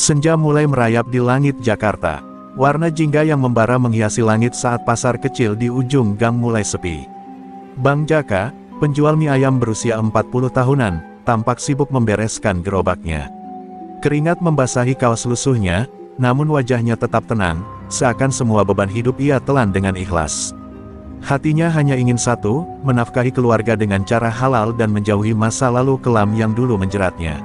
Senja mulai merayap di langit Jakarta. Warna jingga yang membara menghiasi langit saat pasar kecil di ujung gang mulai sepi. Bang Jaka, penjual mie ayam berusia 40 tahunan, tampak sibuk membereskan gerobaknya. Keringat membasahi kaos lusuhnya, namun wajahnya tetap tenang, seakan semua beban hidup ia telan dengan ikhlas. Hatinya hanya ingin satu, menafkahi keluarga dengan cara halal dan menjauhi masa lalu kelam yang dulu menjeratnya.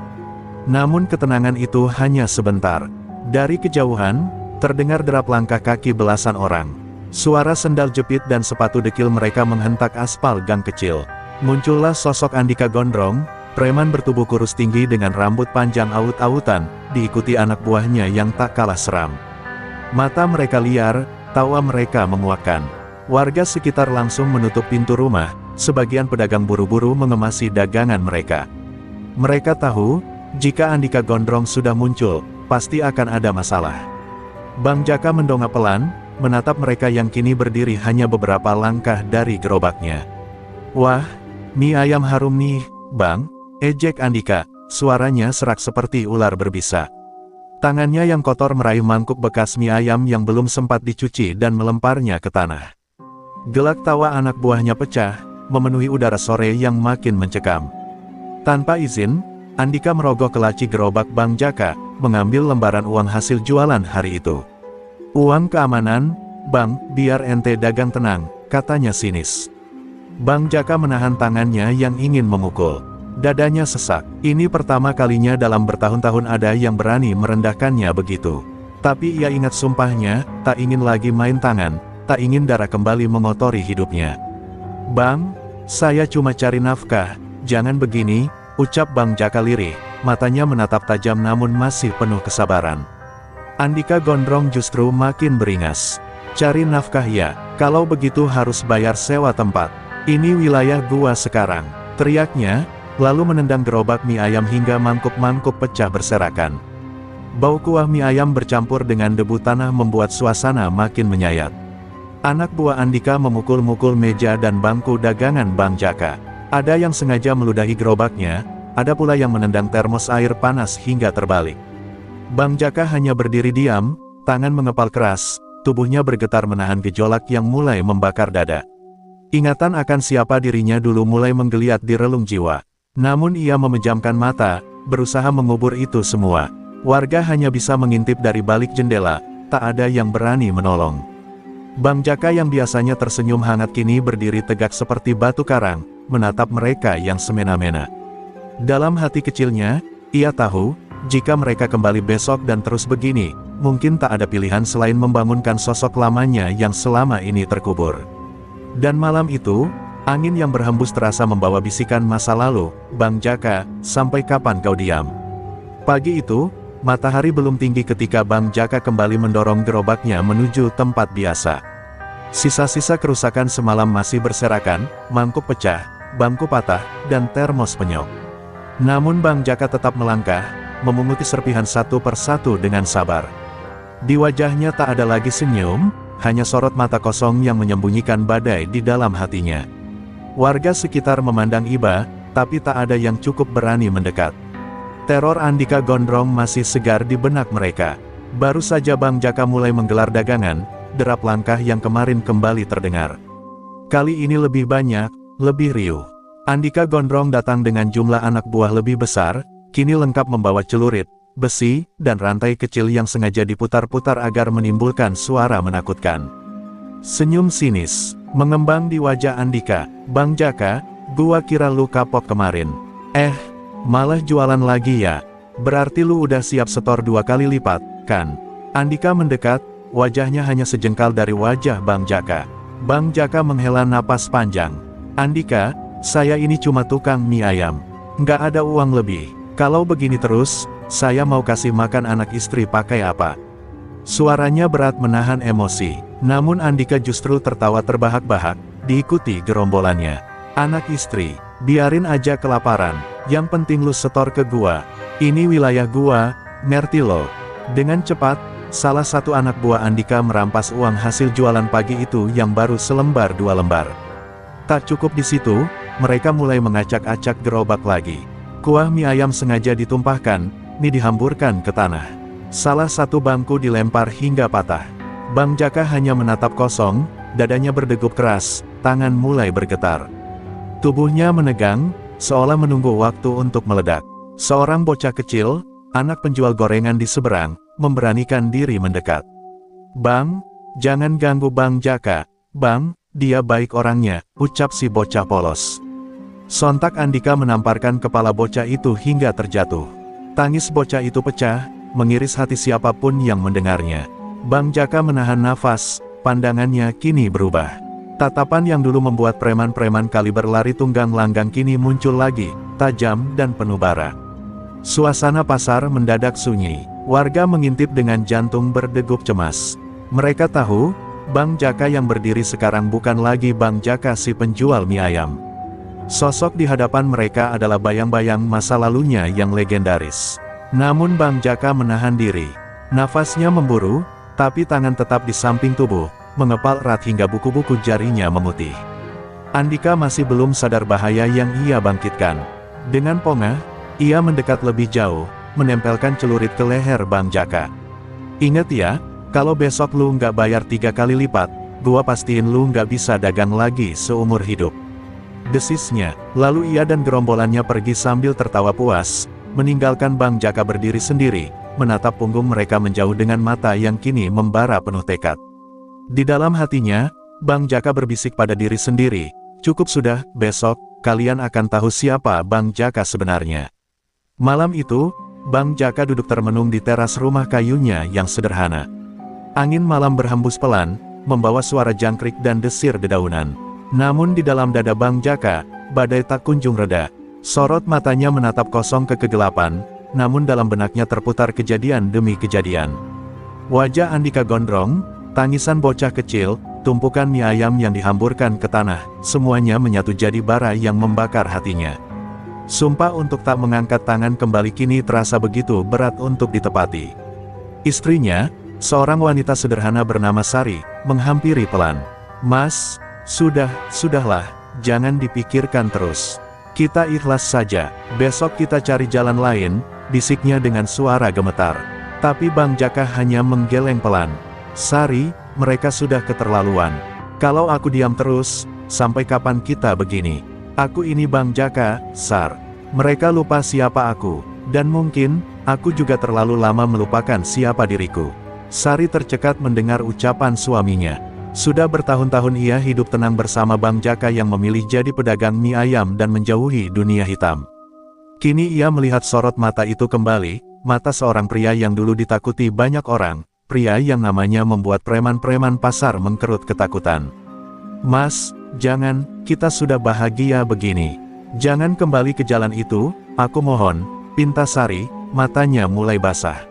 Namun ketenangan itu hanya sebentar. Dari kejauhan, terdengar derap langkah kaki belasan orang. Suara sendal jepit dan sepatu dekil mereka menghentak aspal gang kecil. Muncullah sosok Andika Gondrong, preman bertubuh kurus tinggi dengan rambut panjang aut-autan, diikuti anak buahnya yang tak kalah seram. Mata mereka liar, tawa mereka memuakkan. Warga sekitar langsung menutup pintu rumah, sebagian pedagang buru-buru mengemasi dagangan mereka. Mereka tahu, jika Andika Gondrong sudah muncul, pasti akan ada masalah. Bang Jaka mendongak pelan, menatap mereka yang kini berdiri hanya beberapa langkah dari gerobaknya. "Wah, mie ayam harum nih, Bang," ejek Andika, suaranya serak seperti ular berbisa. Tangannya yang kotor meraih mangkuk bekas mie ayam yang belum sempat dicuci dan melemparnya ke tanah. Gelak tawa anak buahnya pecah, memenuhi udara sore yang makin mencekam. Tanpa izin, Andika merogoh ke laci gerobak Bang Jaka, mengambil lembaran uang hasil jualan hari itu. "Uang keamanan, Bang, biar ente dagang tenang," katanya sinis. Bang Jaka menahan tangannya yang ingin memukul. Dadanya sesak. Ini pertama kalinya dalam bertahun-tahun ada yang berani merendahkannya begitu. Tapi ia ingat sumpahnya, tak ingin lagi main tangan, tak ingin darah kembali mengotori hidupnya. "Bang, saya cuma cari nafkah, jangan begini," ucap Bang Jaka lirih, matanya menatap tajam namun masih penuh kesabaran. Andika Gondrong justru makin beringas. "Cari nafkah ya, kalau begitu harus bayar sewa tempat. Ini wilayah gua sekarang," teriaknya, lalu menendang gerobak mie ayam hingga mangkuk-mangkuk pecah berserakan. Bau kuah mie ayam bercampur dengan debu tanah membuat suasana makin menyayat. Anak buah Andika memukul-mukul meja dan bangku dagangan Bang Jaka. Ada yang sengaja meludahi gerobaknya, ada pula yang menendang termos air panas hingga terbalik. Bang Jaka hanya berdiri diam, tangan mengepal keras, tubuhnya bergetar menahan gejolak yang mulai membakar dada. Ingatan akan siapa dirinya dulu mulai menggeliat di relung jiwa. Namun ia memejamkan mata, berusaha mengubur itu semua. Warga hanya bisa mengintip dari balik jendela, tak ada yang berani menolong. Bang Jaka yang biasanya tersenyum hangat kini berdiri tegak seperti batu karang, menatap mereka yang semena-mena. Dalam hati kecilnya, ia tahu, jika mereka kembali besok dan terus begini, mungkin tak ada pilihan selain membangunkan sosok lamanya yang selama ini terkubur. Dan malam itu, angin yang berhembus terasa membawa bisikan masa lalu, "Bang Jaka, sampai kapan kau diam?" Pagi itu, matahari belum tinggi ketika Bang Jaka kembali mendorong gerobaknya menuju tempat biasa. Sisa-sisa kerusakan semalam masih berserakan, mangkuk pecah, bangku patah, dan termos penyok. Namun Bang Jaka tetap melangkah, memunguti serpihan satu persatu dengan sabar. Di wajahnya tak ada lagi senyum, hanya sorot mata kosong yang menyembunyikan badai di dalam hatinya. Warga sekitar memandang iba, tapi tak ada yang cukup berani mendekat. Teror Andika Gondrong masih segar di benak mereka. Baru saja Bang Jaka mulai menggelar dagangan, derap langkah yang kemarin kembali terdengar. Kali ini lebih banyak, lebih riuh. Andika Gondrong datang dengan jumlah anak buah lebih besar, kini lengkap membawa celurit, besi, dan rantai kecil yang sengaja diputar-putar agar menimbulkan suara menakutkan. Senyum sinis mengembang di wajah Andika. "Bang Jaka, gua kira lu kapok kemarin. Malah jualan lagi ya? Berarti lu udah siap setor 2 kali lipat, kan?" Andika mendekat, wajahnya hanya sejengkal dari wajah Bang Jaka. Bang Jaka menghela napas panjang. "Andika, saya ini cuma tukang mie ayam. Nggak ada uang lebih. Kalau begini terus, saya mau kasih makan anak istri pakai apa?" Suaranya berat menahan emosi. Namun Andika justru tertawa terbahak-bahak, diikuti gerombolannya. "Anak istri, biarin aja kelaparan, yang penting lu setor ke gua. Ini wilayah gua, ngerti lo?" Dengan cepat, salah satu anak buah Andika merampas uang hasil jualan pagi itu yang baru selembar 2 lembar. Tak cukup di situ, mereka mulai mengacak-acak gerobak lagi. Kuah mie ayam sengaja ditumpahkan, mie dihamburkan ke tanah. Salah satu bangku dilempar hingga patah. Bang Jaka hanya menatap kosong, dadanya berdegup keras, tangan mulai bergetar. Tubuhnya menegang, seolah menunggu waktu untuk meledak. Seorang bocah kecil, anak penjual gorengan di seberang, memberanikan diri mendekat. "Bang, jangan ganggu Bang Jaka, Bang, dia baik orangnya," ucap si bocah polos. Sontak Andika menamparkan kepala bocah itu hingga terjatuh. Tangis bocah itu pecah, mengiris hati siapapun yang mendengarnya. Bang Jaka menahan nafas, pandangannya kini berubah. Tatapan yang dulu membuat preman-preman kaliber lari tunggang langgang kini muncul lagi, tajam dan penuh bara. Suasana pasar mendadak sunyi, warga mengintip dengan jantung berdegup cemas. Mereka tahu, Bang Jaka yang berdiri sekarang bukan lagi Bang Jaka si penjual mie ayam. Sosok di hadapan mereka adalah bayang-bayang masa lalunya yang legendaris. Namun Bang Jaka menahan diri. Nafasnya memburu, tapi tangan tetap di samping tubuh, mengepal erat hingga buku-buku jarinya memutih. Andika masih belum sadar bahaya yang ia bangkitkan. Dengan pongah, ia mendekat lebih jauh, menempelkan celurit ke leher Bang Jaka. "Ingat ya, kalau besok lu nggak bayar 3 kali lipat, gua pastiin lu nggak bisa dagang lagi seumur hidup," desisnya. Lalu ia dan gerombolannya pergi sambil tertawa puas, meninggalkan Bang Jaka berdiri sendiri, menatap punggung mereka menjauh dengan mata yang kini membara penuh tekad. Di dalam hatinya, Bang Jaka berbisik pada diri sendiri, "Cukup sudah, besok, kalian akan tahu siapa Bang Jaka sebenarnya." Malam itu, Bang Jaka duduk termenung di teras rumah kayunya yang sederhana. Angin malam berhembus pelan, membawa suara jangkrik dan desir dedaunan. Namun di dalam dada Bang Jaka, badai tak kunjung reda. Sorot matanya menatap kosong ke kegelapan, namun dalam benaknya terputar kejadian demi kejadian. Wajah Andika gondrong, tangisan bocah kecil, tumpukan mie ayam yang dihamburkan ke tanah, semuanya menyatu jadi bara yang membakar hatinya. Sumpah untuk tak mengangkat tangan kembali kini terasa begitu berat untuk ditepati. Istrinya, seorang wanita sederhana bernama Sari, menghampiri pelan. "Mas, sudahlah, jangan dipikirkan terus. Kita ikhlas saja, besok kita cari jalan lain," bisiknya dengan suara gemetar. Tapi Bang Jaka hanya menggeleng pelan. "Sari, mereka sudah keterlaluan. Kalau aku diam terus, sampai kapan kita begini? Aku ini Bang Jaka, Sar. Mereka lupa siapa aku, dan mungkin, aku juga terlalu lama melupakan siapa diriku." Sari tercekat mendengar ucapan suaminya. Sudah bertahun-tahun ia hidup tenang bersama Bang Jaka yang memilih jadi pedagang mie ayam dan menjauhi dunia hitam. Kini ia melihat sorot mata itu kembali, mata seorang pria yang dulu ditakuti banyak orang, pria yang namanya membuat preman-preman pasar mengkerut ketakutan. "Mas, jangan, kita sudah bahagia begini. Jangan kembali ke jalan itu, aku mohon," pinta Sari, matanya mulai basah.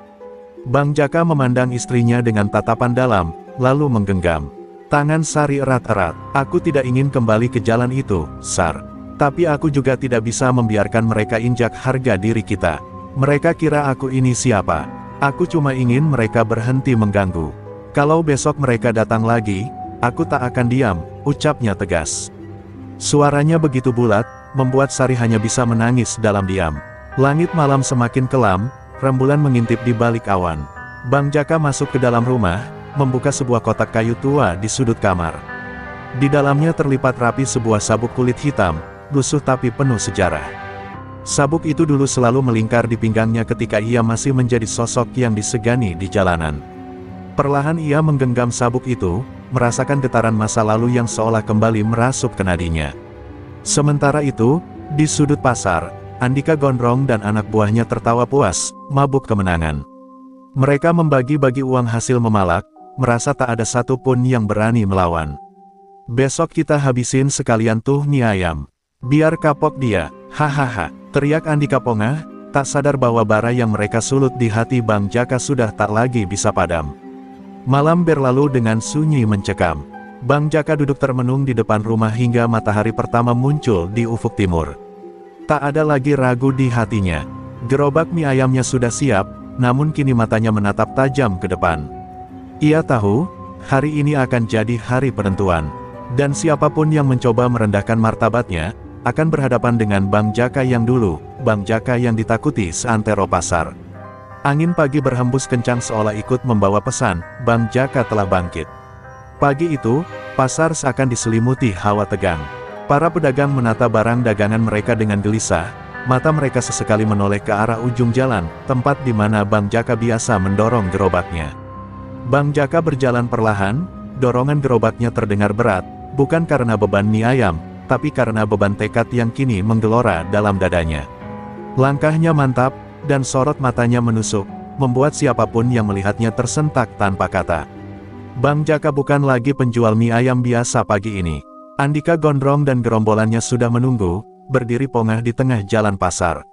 Bang Jaka memandang istrinya dengan tatapan dalam, lalu menggenggam tangan Sari erat-erat. "Aku tidak ingin kembali ke jalan itu, Sar. Tapi aku juga tidak bisa membiarkan mereka injak harga diri kita. Mereka kira aku ini siapa? Aku cuma ingin mereka berhenti mengganggu. Kalau besok mereka datang lagi, aku tak akan diam," ucapnya tegas. Suaranya begitu bulat, membuat Sari hanya bisa menangis dalam diam. Langit malam semakin kelam, rembulan mengintip di balik awan. Bang Jaka masuk ke dalam rumah, membuka sebuah kotak kayu tua di sudut kamar. Di dalamnya terlipat rapi sebuah sabuk kulit hitam, lusuh tapi penuh sejarah. Sabuk itu dulu selalu melingkar di pinggangnya ketika ia masih menjadi sosok yang disegani di jalanan. Perlahan ia menggenggam sabuk itu, merasakan getaran masa lalu yang seolah kembali merasup ke nadinya. Sementara itu, di sudut pasar, Andika gondrong dan anak buahnya tertawa puas, mabuk kemenangan. Mereka membagi-bagi uang hasil memalak, merasa tak ada satupun yang berani melawan. "Besok kita habisin sekalian tuh mie ayam. Biar kapok dia, hahaha," teriak Andika pongah, tak sadar bahwa bara yang mereka sulut di hati Bang Jaka sudah tak lagi bisa padam. Malam berlalu dengan sunyi mencekam. Bang Jaka duduk termenung di depan rumah hingga matahari pertama muncul di ufuk timur. Tak ada lagi ragu di hatinya. Gerobak mie ayamnya sudah siap, namun kini matanya menatap tajam ke depan. Ia tahu, hari ini akan jadi hari penentuan. Dan siapapun yang mencoba merendahkan martabatnya, akan berhadapan dengan Bang Jaka yang dulu, Bang Jaka yang ditakuti seantero pasar. Angin pagi berhembus kencang seolah ikut membawa pesan, Bang Jaka telah bangkit. Pagi itu, pasar seakan diselimuti hawa tegang. Para pedagang menata barang dagangan mereka dengan gelisah, mata mereka sesekali menoleh ke arah ujung jalan, tempat di mana Bang Jaka biasa mendorong gerobaknya. Bang Jaka berjalan perlahan, dorongan gerobaknya terdengar berat, bukan karena beban mie ayam, tapi karena beban tekad yang kini menggelora dalam dadanya. Langkahnya mantap, dan sorot matanya menusuk, membuat siapapun yang melihatnya tersentak tanpa kata. Bang Jaka bukan lagi penjual mie ayam biasa pagi ini. Andika Gondrong dan gerombolannya sudah menunggu, berdiri pongah di tengah jalan pasar.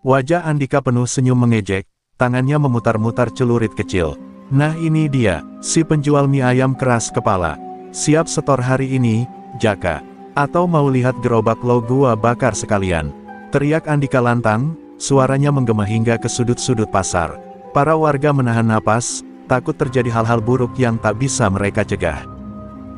Wajah Andika penuh senyum mengejek, tangannya memutar-mutar celurit kecil. Nah ini dia, si penjual mie ayam keras kepala. Siap setor hari ini, Jaka? Atau mau lihat gerobak lo gua bakar sekalian? Teriak Andika lantang, suaranya menggema hingga ke sudut-sudut pasar. Para warga menahan napas, takut terjadi hal-hal buruk yang tak bisa mereka cegah.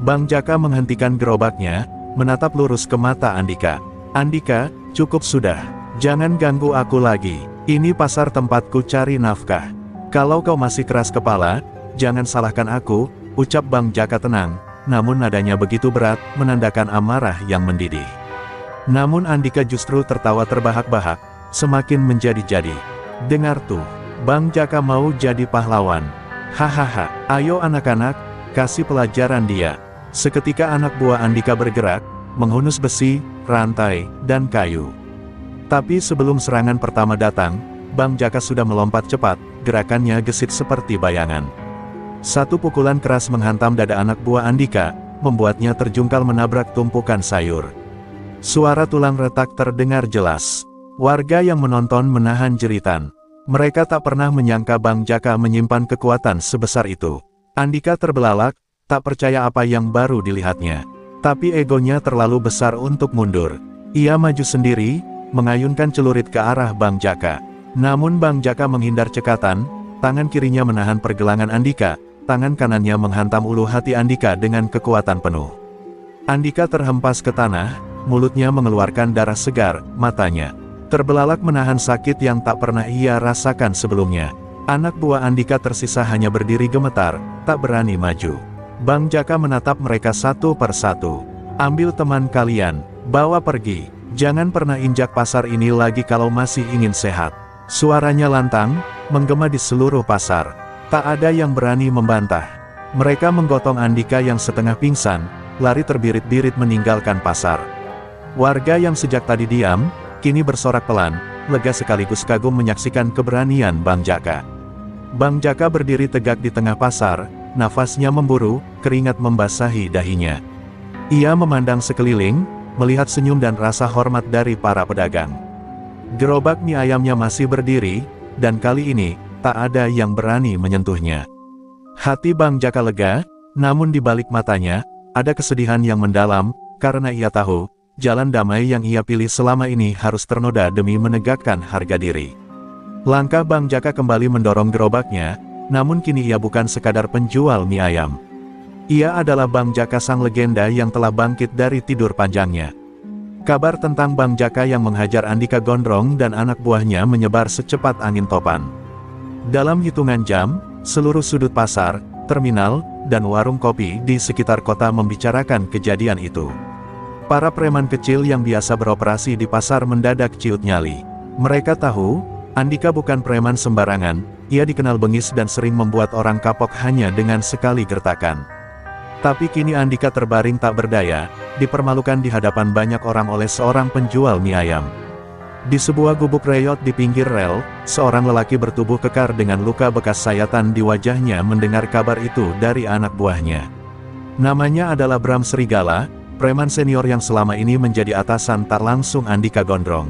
Bang Jaka menghentikan gerobaknya, menatap lurus ke mata Andika. Andika, cukup sudah. Jangan ganggu aku lagi. Ini pasar tempatku cari nafkah. Kalau kau masih keras kepala, jangan salahkan aku, ucap Bang Jaka tenang, namun nadanya begitu berat, menandakan amarah yang mendidih. Namun Andika justru tertawa terbahak-bahak, semakin menjadi-jadi. Dengar tuh, Bang Jaka mau jadi pahlawan. Hahaha, ayo anak-anak, kasih pelajaran dia. Seketika anak buah Andika bergerak, menghunus besi, rantai, dan kayu. Tapi sebelum serangan pertama datang, Bang Jaka sudah melompat cepat, gerakannya gesit seperti bayangan. Satu pukulan keras menghantam dada anak buah Andika, membuatnya terjungkal menabrak tumpukan sayur. Suara tulang retak terdengar jelas. Warga yang menonton menahan jeritan. Mereka tak pernah menyangka Bang Jaka menyimpan kekuatan sebesar itu. Andika terbelalak, tak percaya apa yang baru dilihatnya. Tapi egonya terlalu besar untuk mundur. Ia maju sendiri, mengayunkan celurit ke arah Bang Jaka. Namun Bang Jaka menghindar cekatan, tangan kirinya menahan pergelangan Andika, tangan kanannya menghantam ulu hati Andika dengan kekuatan penuh. Andika terhempas ke tanah, mulutnya mengeluarkan darah segar, matanya terbelalak menahan sakit yang tak pernah ia rasakan sebelumnya. Anak buah Andika tersisa hanya berdiri gemetar, tak berani maju. Bang Jaka menatap mereka satu persatu. Ambil teman kalian, bawa pergi. Jangan pernah injak pasar ini lagi kalau masih ingin sehat. Suaranya lantang, menggema di seluruh pasar. Tak ada yang berani membantah. Mereka menggotong Andika yang setengah pingsan, lari terbirit-birit meninggalkan pasar. Warga yang sejak tadi diam, kini bersorak pelan, lega sekaligus kagum menyaksikan keberanian Bang Jaka. Bang Jaka berdiri tegak di tengah pasar, nafasnya memburu, keringat membasahi dahinya. Ia memandang sekeliling, melihat senyum dan rasa hormat dari para pedagang. Gerobak mie ayamnya masih berdiri, dan kali ini, tak ada yang berani menyentuhnya. Hati Bang Jaka lega, namun di balik matanya, ada kesedihan yang mendalam, karena ia tahu, jalan damai yang ia pilih selama ini harus ternoda demi menegakkan harga diri. Langkah Bang Jaka kembali mendorong gerobaknya, namun kini ia bukan sekadar penjual mie ayam. Ia adalah Bang Jaka sang legenda yang telah bangkit dari tidur panjangnya. Kabar tentang Bang Jaka yang menghajar Andika Gondrong dan anak buahnya menyebar secepat angin topan. Dalam hitungan jam, seluruh sudut pasar, terminal, dan warung kopi di sekitar kota membicarakan kejadian itu. Para preman kecil yang biasa beroperasi di pasar mendadak ciut nyali. Mereka tahu, Andika bukan preman sembarangan, ia dikenal bengis dan sering membuat orang kapok hanya dengan sekali gertakan. Tapi kini Andika terbaring tak berdaya, dipermalukan di hadapan banyak orang oleh seorang penjual mie ayam. Di sebuah gubuk reyot di pinggir rel, seorang lelaki bertubuh kekar dengan luka bekas sayatan di wajahnya mendengar kabar itu dari anak buahnya. Namanya adalah Bram Serigala, preman senior yang selama ini menjadi atasan tak langsung Andika Gondrong.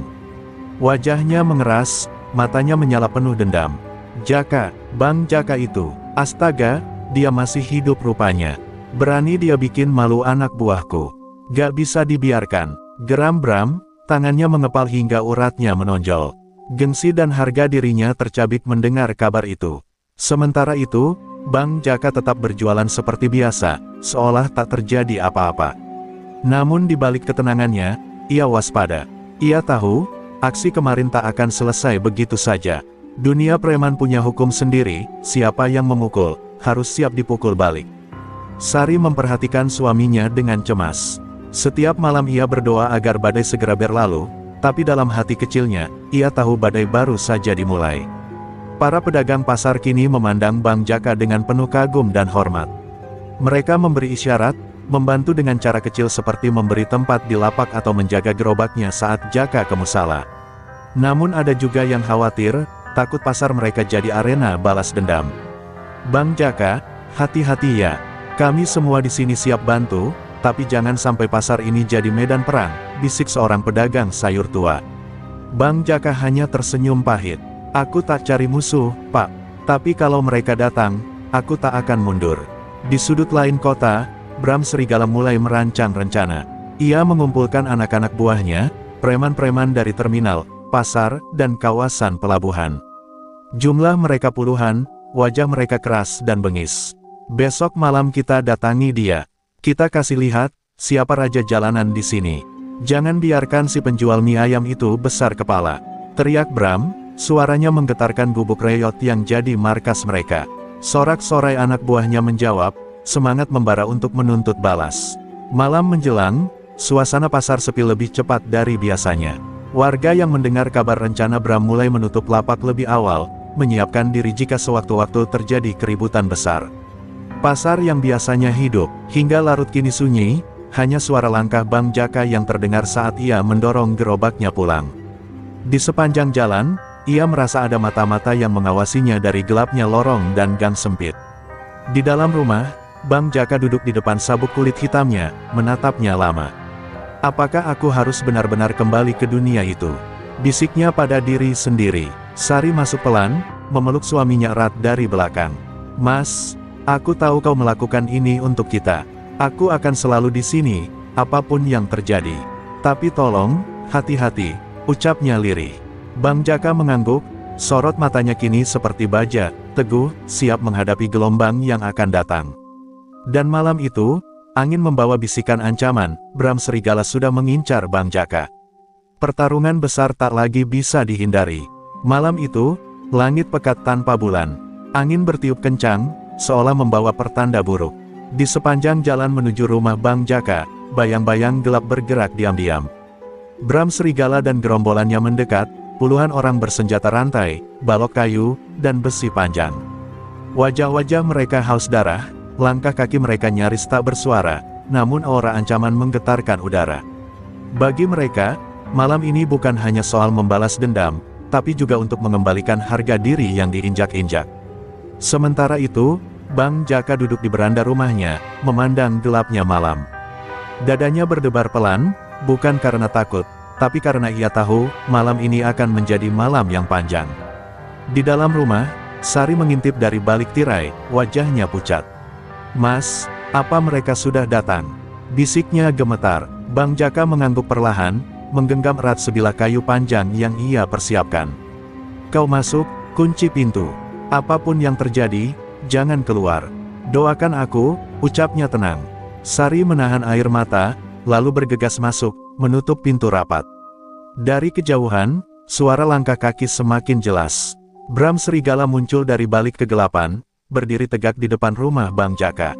Wajahnya mengeras, matanya menyala penuh dendam. Jaka, Bang Jaka itu, astaga, dia masih hidup rupanya. Berani dia bikin malu anak buahku. Gak bisa dibiarkan. Geram Bram, tangannya mengepal hingga uratnya menonjol. Gengsi dan harga dirinya tercabik mendengar kabar itu. Sementara itu, Bang Jaka tetap berjualan seperti biasa, seolah tak terjadi apa-apa. Namun di balik ketenangannya, ia waspada. Ia tahu, aksi kemarin tak akan selesai begitu saja. Dunia preman punya hukum sendiri, siapa yang memukul, harus siap dipukul balik. Sari memperhatikan suaminya dengan cemas. Setiap malam ia berdoa agar badai segera berlalu, tapi dalam hati kecilnya, ia tahu badai baru saja dimulai. Para pedagang pasar kini memandang Bang Jaka dengan penuh kagum dan hormat. Mereka memberi isyarat, membantu dengan cara kecil seperti memberi tempat di lapak atau menjaga gerobaknya saat Jaka ke musala. Namun ada juga yang khawatir, takut pasar mereka jadi arena balas dendam. Bang Jaka, hati-hati ya. Kami semua di sini siap bantu, tapi jangan sampai pasar ini jadi medan perang, bisik seorang pedagang sayur tua. Bang Jaka hanya tersenyum pahit. Aku tak cari musuh, Pak. Tapi kalau mereka datang, aku tak akan mundur. Di sudut lain kota, Bram Serigala mulai merancang rencana. Ia mengumpulkan anak-anak buahnya, preman-preman dari terminal, pasar, dan kawasan pelabuhan. Jumlah mereka puluhan, wajah mereka keras dan bengis. Besok malam kita datangi dia. Kita kasih lihat, siapa raja jalanan di sini. Jangan biarkan si penjual mie ayam itu besar kepala. Teriak Bram, suaranya menggetarkan gubuk reot yang jadi markas mereka. Sorak-sorai anak buahnya menjawab, semangat membara untuk menuntut balas. Malam menjelang, suasana pasar sepi lebih cepat dari biasanya. Warga yang mendengar kabar rencana Bram mulai menutup lapak lebih awal, menyiapkan diri jika sewaktu-waktu terjadi keributan besar. Pasar yang biasanya hidup, hingga larut kini sunyi, hanya suara langkah Bang Jaka yang terdengar saat ia mendorong gerobaknya pulang. Di sepanjang jalan, ia merasa ada mata-mata yang mengawasinya dari gelapnya lorong dan gang sempit. Di dalam rumah, Bang Jaka duduk di depan sabuk kulit hitamnya, menatapnya lama. Apakah aku harus benar-benar kembali ke dunia itu? Bisiknya pada diri sendiri. Sari masuk pelan, memeluk suaminya erat dari belakang. Mas, aku tahu kau melakukan ini untuk kita. Aku akan selalu di sini, apapun yang terjadi. Tapi tolong, hati-hati, ucapnya lirih. Bang Jaka mengangguk, sorot matanya kini seperti baja, teguh, siap menghadapi gelombang yang akan datang. Dan malam itu, angin membawa bisikan ancaman, Bram Serigala sudah mengincar Bang Jaka. Pertarungan besar tak lagi bisa dihindari. Malam itu, langit pekat tanpa bulan. Angin bertiup kencang, seolah membawa pertanda buruk. Di sepanjang jalan menuju rumah Bang Jaka, bayang-bayang gelap bergerak diam-diam. Bram Serigala dan gerombolannya mendekat, puluhan orang bersenjata rantai, balok kayu, dan besi panjang. Wajah-wajah mereka haus darah, langkah kaki mereka nyaris tak bersuara, namun aura ancaman menggetarkan udara. Bagi mereka, malam ini bukan hanya soal membalas dendam, tapi juga untuk mengembalikan harga diri yang diinjak-injak. Sementara itu, Bang Jaka duduk di beranda rumahnya, memandang gelapnya malam. Dadanya berdebar pelan, bukan karena takut, tapi karena ia tahu, malam ini akan menjadi malam yang panjang. Di dalam rumah, Sari mengintip dari balik tirai, wajahnya pucat. Mas, apa mereka sudah datang? Bisiknya gemetar. Bang Jaka mengangguk perlahan, menggenggam erat sebilah kayu panjang yang ia persiapkan. Kau masuk, kunci pintu. Apapun yang terjadi, jangan keluar. Doakan aku, ucapnya tenang. Sari menahan air mata, lalu bergegas masuk, menutup pintu rapat. Dari kejauhan, suara langkah kaki semakin jelas. Bram Serigala muncul dari balik kegelapan, berdiri tegak di depan rumah Bang Jaka.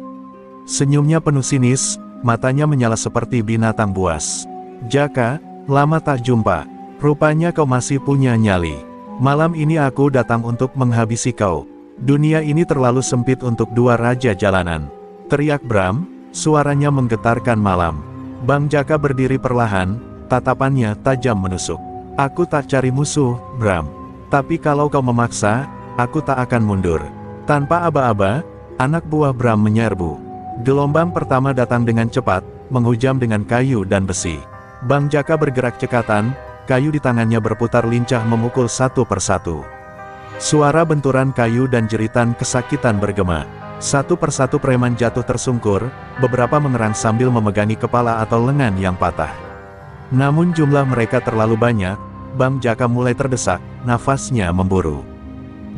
Senyumnya penuh sinis, matanya menyala seperti binatang buas. Jaka, lama tak jumpa. Rupanya kau masih punya nyali. Malam ini aku datang untuk menghabisi kau. Dunia ini terlalu sempit untuk dua raja jalanan. Teriak Bram, suaranya menggetarkan malam. Bang Jaka berdiri perlahan, tatapannya tajam menusuk. Aku tak cari musuh, Bram. Tapi kalau kau memaksa, aku tak akan mundur. Tanpa aba-aba, anak buah Bram menyerbu. Gelombang pertama datang dengan cepat, menghujam dengan kayu dan besi. Bang Jaka bergerak cekatan, kayu di tangannya berputar lincah memukul satu persatu. Suara benturan kayu dan jeritan kesakitan bergema. Satu persatu preman jatuh tersungkur, beberapa mengerang sambil memegangi kepala atau lengan yang patah. Namun jumlah mereka terlalu banyak, Bang Jaka mulai terdesak, nafasnya memburu.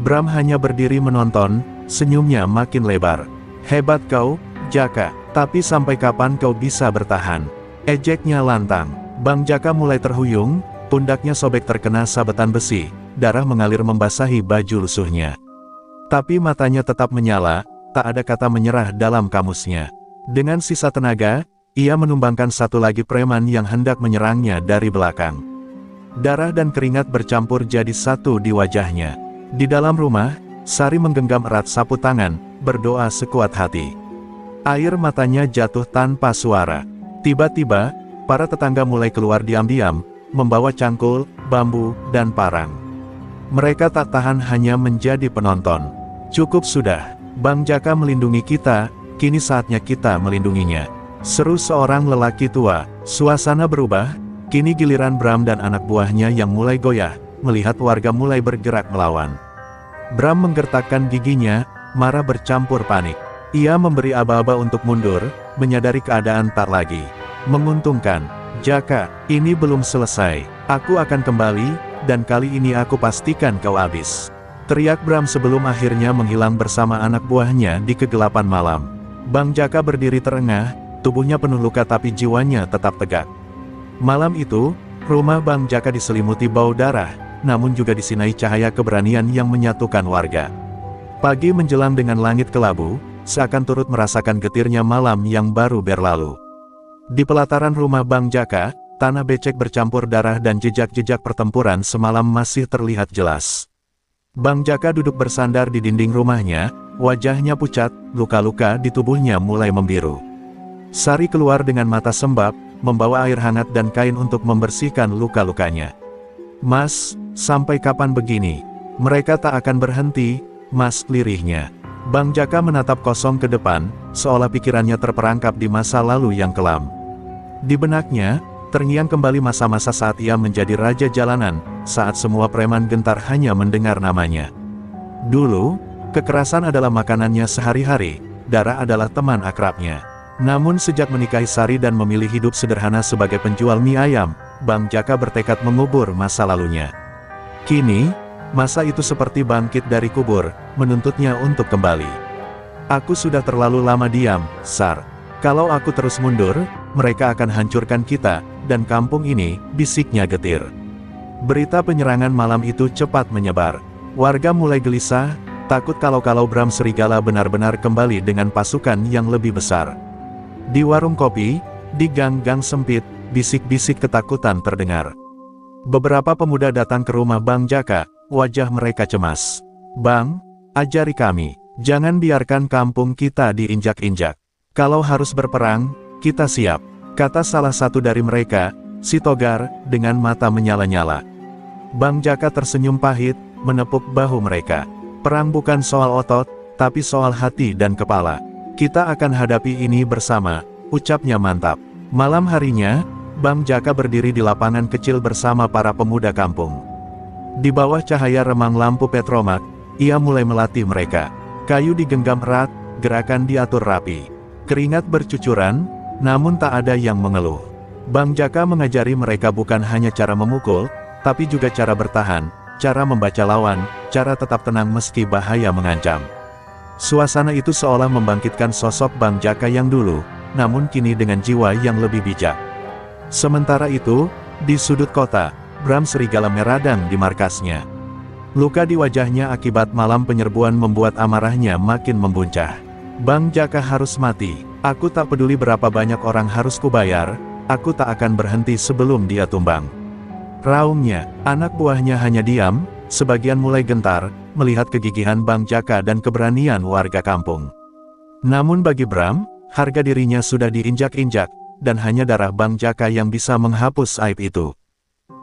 Bram hanya berdiri menonton, senyumnya makin lebar. Hebat kau, Jaka, tapi sampai kapan kau bisa bertahan? Ejeknya lantang. Bang Jaka mulai terhuyung, pundaknya sobek terkena sabetan besi, darah mengalir membasahi baju lusuhnya. Tapi matanya tetap menyala, tak ada kata menyerah dalam kamusnya. Dengan sisa tenaga, ia menumbangkan satu lagi preman yang hendak menyerangnya dari belakang. Darah dan keringat bercampur jadi satu di wajahnya. Di dalam rumah, Sari menggenggam erat sapu tangan, berdoa sekuat hati. Air matanya jatuh tanpa suara. Tiba-tiba, para tetangga mulai keluar diam-diam, membawa cangkul, bambu, dan parang. Mereka tak tahan hanya menjadi penonton. Cukup sudah, Bang Jaka melindungi kita, kini saatnya kita melindunginya. Seru seorang lelaki tua. Suasana berubah, kini giliran Bram dan anak buahnya yang mulai goyah, melihat warga mulai bergerak melawan. Bram menggertakkan giginya, marah bercampur panik. Ia memberi aba-aba untuk mundur, menyadari keadaan tak lagi menguntungkan. Jaka, ini belum selesai. Aku akan kembali, dan kali ini aku pastikan kau habis. Teriak Bram sebelum akhirnya menghilang bersama anak buahnya di kegelapan malam. Bang Jaka berdiri terengah, tubuhnya penuh luka tapi jiwanya tetap tegak. Malam itu, rumah Bang Jaka diselimuti bau darah, namun juga disinai cahaya keberanian yang menyatukan warga. Pagi menjelang dengan langit kelabu, seakan turut merasakan getirnya malam yang baru berlalu. Di pelataran rumah Bang Jaka, tanah becek bercampur darah dan jejak-jejak pertempuran semalam masih terlihat jelas. Bang Jaka duduk bersandar di dinding rumahnya, wajahnya pucat, luka-luka di tubuhnya mulai membiru. Sari keluar dengan mata sembab, membawa air hangat dan kain untuk membersihkan luka-lukanya. Mas, sampai kapan begini? Mereka tak akan berhenti, Mas, lirihnya. Bang Jaka menatap kosong ke depan, seolah pikirannya terperangkap di masa lalu yang kelam. Di benaknya, terngiang kembali masa-masa saat ia menjadi raja jalanan, saat semua preman gentar hanya mendengar namanya. Dulu, kekerasan adalah makanannya sehari-hari, darah adalah teman akrabnya. Namun sejak menikahi Sari dan memilih hidup sederhana sebagai penjual mie ayam, Bang Jaka bertekad mengubur masa lalunya. Kini, masa itu seperti bangkit dari kubur, menuntutnya untuk kembali. Aku sudah terlalu lama diam, Sar. Kalau aku terus mundur, mereka akan hancurkan kita, dan kampung ini, bisiknya getir. Berita penyerangan malam itu cepat menyebar. Warga mulai gelisah, takut kalau Bram Serigala benar-benar kembali dengan pasukan yang lebih besar. Di warung kopi, di gang-gang sempit, bisik-bisik ketakutan terdengar. Beberapa pemuda datang ke rumah Bang Jaka, wajah mereka cemas. Bang, ajari kami, jangan biarkan kampung kita diinjak-injak. Kalau harus berperang, kita siap, kata salah satu dari mereka, si Togar, dengan mata menyala-nyala. Bang Jaka tersenyum pahit, menepuk bahu mereka. Perang bukan soal otot, tapi soal hati dan kepala. Kita akan hadapi ini bersama, ucapnya mantap. Malam harinya, Bang Jaka berdiri di lapangan kecil bersama para pemuda kampung. Di bawah cahaya remang lampu petromak, ia mulai melatih mereka. Kayu digenggam erat, gerakan diatur rapi. Keringat bercucuran, namun tak ada yang mengeluh. Bang Jaka mengajari mereka bukan hanya cara memukul, tapi juga cara bertahan, cara membaca lawan, cara tetap tenang meski bahaya mengancam. Suasana itu seolah membangkitkan sosok Bang Jaka yang dulu, namun kini dengan jiwa yang lebih bijak. Sementara itu, di sudut kota, Bram Serigala meradang di markasnya. Luka di wajahnya akibat malam penyerbuan membuat amarahnya makin membuncah. Bang Jaka harus mati. Aku tak peduli berapa banyak orang harus kubayar, aku tak akan berhenti sebelum dia tumbang. Raungnya, anak buahnya hanya diam, sebagian mulai gentar, melihat kegigihan Bang Jaka dan keberanian warga kampung. Namun bagi Bram, harga dirinya sudah diinjak-injak, dan hanya darah Bang Jaka yang bisa menghapus aib itu.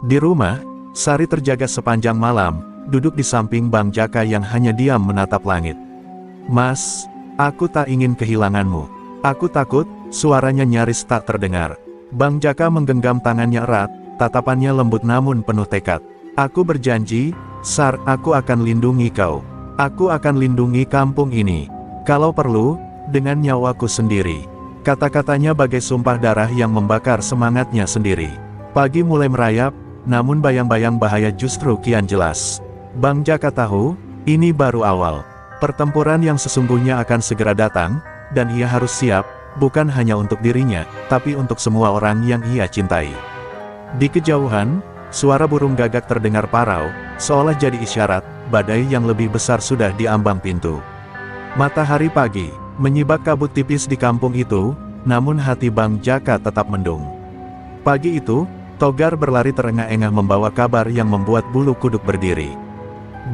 Di rumah, Sari terjaga sepanjang malam, duduk di samping Bang Jaka yang hanya diam menatap langit. Mas, aku tak ingin kehilanganmu. Aku takut, suaranya nyaris tak terdengar. Bang Jaka menggenggam tangannya erat, tatapannya lembut namun penuh tekad. Aku berjanji, Sar, aku akan lindungi kau. Aku akan lindungi kampung ini. Kalau perlu, dengan nyawaku sendiri. Kata-katanya bagai sumpah darah yang membakar semangatnya sendiri. Pagi mulai merayap, namun bayang-bayang bahaya justru kian jelas. Bang Jaka tahu, ini baru awal. Pertempuran yang sesungguhnya akan segera datang, dan ia harus siap, bukan hanya untuk dirinya, tapi untuk semua orang yang ia cintai. Di kejauhan, suara burung gagak terdengar parau, seolah jadi isyarat, badai yang lebih besar sudah di ambang pintu. Matahari pagi, menyibak kabut tipis di kampung itu, namun hati Bang Jaka tetap mendung. Pagi itu, Togar berlari terengah-engah membawa kabar yang membuat bulu kuduk berdiri.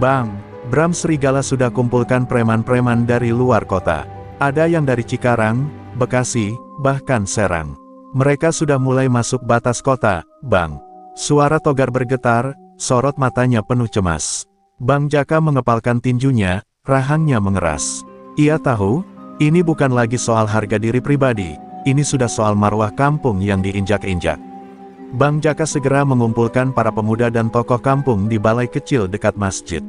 "Bang, Bram Serigala sudah kumpulkan preman-preman dari luar kota. Ada yang dari Cikarang, Bekasi, bahkan Serang. Mereka sudah mulai masuk batas kota, Bang." Suara Togar bergetar, sorot matanya penuh cemas. Bang Jaka mengepalkan tinjunya, rahangnya mengeras. Ia tahu, ini bukan lagi soal harga diri pribadi, ini sudah soal marwah kampung yang diinjak-injak. Bang Jaka segera mengumpulkan para pemuda dan tokoh kampung di balai kecil dekat masjid.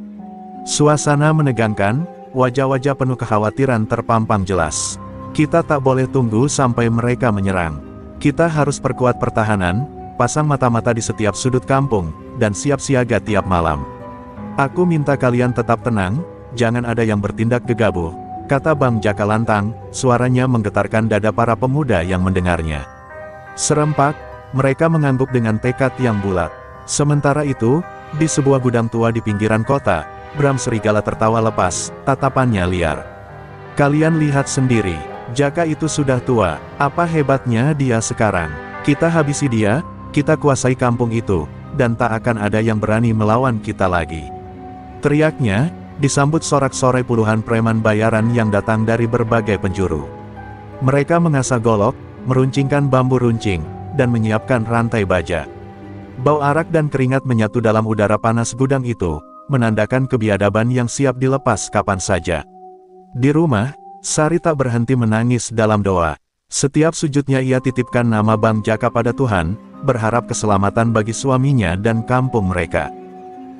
Suasana menegangkan, wajah-wajah penuh kekhawatiran terpampang jelas. Kita tak boleh tunggu sampai mereka menyerang. Kita harus perkuat pertahanan, pasang mata-mata di setiap sudut kampung, dan siap siaga tiap malam. Aku minta kalian tetap tenang, jangan ada yang bertindak gegabah, kata Bang Jaka lantang, suaranya menggetarkan dada para pemuda yang mendengarnya. Serempak, mereka mengangguk dengan tekad yang bulat. Sementara itu, di sebuah gudang tua di pinggiran kota, Bram Serigala tertawa lepas, tatapannya liar. Kalian lihat sendiri, Jaka itu sudah tua, apa hebatnya dia sekarang? Kita habisi dia, kita kuasai kampung itu, dan tak akan ada yang berani melawan kita lagi. Teriaknya, disambut sorak-sorai puluhan preman bayaran yang datang dari berbagai penjuru. Mereka mengasah golok, meruncingkan bambu runcing, dan menyiapkan rantai baja. Bau arak dan keringat menyatu dalam udara panas gudang itu, menandakan kebiadaban yang siap dilepas kapan saja. Di rumah, Sari tak berhenti menangis dalam doa. Setiap sujudnya ia titipkan nama Bang Jaka pada Tuhan, berharap keselamatan bagi suaminya dan kampung mereka.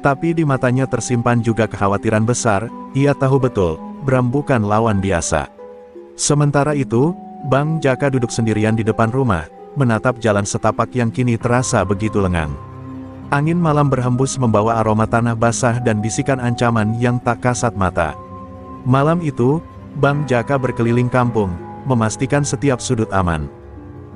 Tapi di matanya tersimpan juga kekhawatiran besar, ia tahu betul, Bram bukan lawan biasa. Sementara itu, Bang Jaka duduk sendirian di depan rumah, menatap jalan setapak yang kini terasa begitu lengang. Angin malam berhembus membawa aroma tanah basah dan bisikan ancaman yang tak kasat mata. Malam itu, Bang Jaka berkeliling kampung, memastikan setiap sudut aman.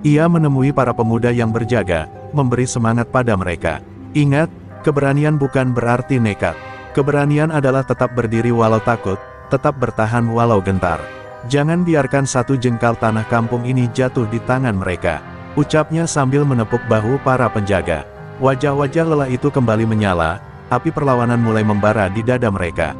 Ia menemui para pemuda yang berjaga, memberi semangat pada mereka. Ingat, keberanian bukan berarti nekat. Keberanian adalah tetap berdiri walau takut, tetap bertahan walau gentar. Jangan biarkan satu jengkal tanah kampung ini jatuh di tangan mereka, ucapnya sambil menepuk bahu para penjaga. Wajah-wajah lelah itu kembali menyala, api perlawanan mulai membara di dada mereka.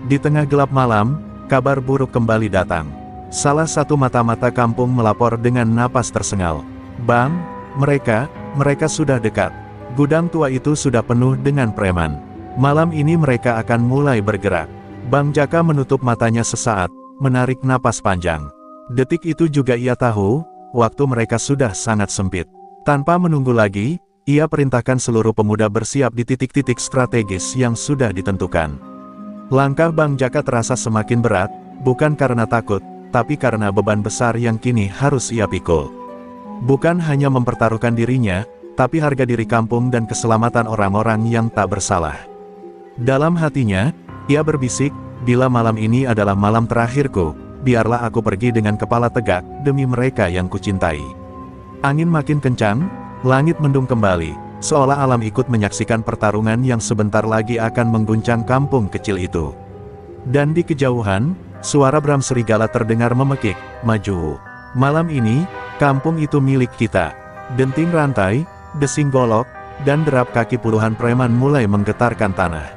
Di tengah gelap malam, kabar buruk kembali datang. Salah satu mata-mata kampung melapor dengan napas tersengal. "Bang, mereka sudah dekat. Gudang tua itu sudah penuh dengan preman. Malam ini mereka akan mulai bergerak." Bang Jaka menutup matanya sesaat, menarik napas panjang. Detik itu juga ia tahu, waktu mereka sudah sangat sempit. Tanpa menunggu lagi, ia perintahkan seluruh pemuda bersiap di titik-titik strategis yang sudah ditentukan. Langkah Bang Jaka terasa semakin berat, bukan karena takut, tapi karena beban besar yang kini harus ia pikul. Bukan hanya mempertaruhkan dirinya, tapi harga diri kampung dan keselamatan orang-orang yang tak bersalah. Dalam hatinya, ia berbisik, bila malam ini adalah malam terakhirku, biarlah aku pergi dengan kepala tegak, demi mereka yang kucintai. Angin makin kencang, langit mendung kembali, seolah alam ikut menyaksikan pertarungan yang sebentar lagi akan mengguncang kampung kecil itu. Dan di kejauhan, suara Bram Serigala terdengar memekik, "Maju. Malam ini, kampung itu milik kita." Denting rantai, desing golok, dan derap kaki puluhan preman mulai menggetarkan tanah.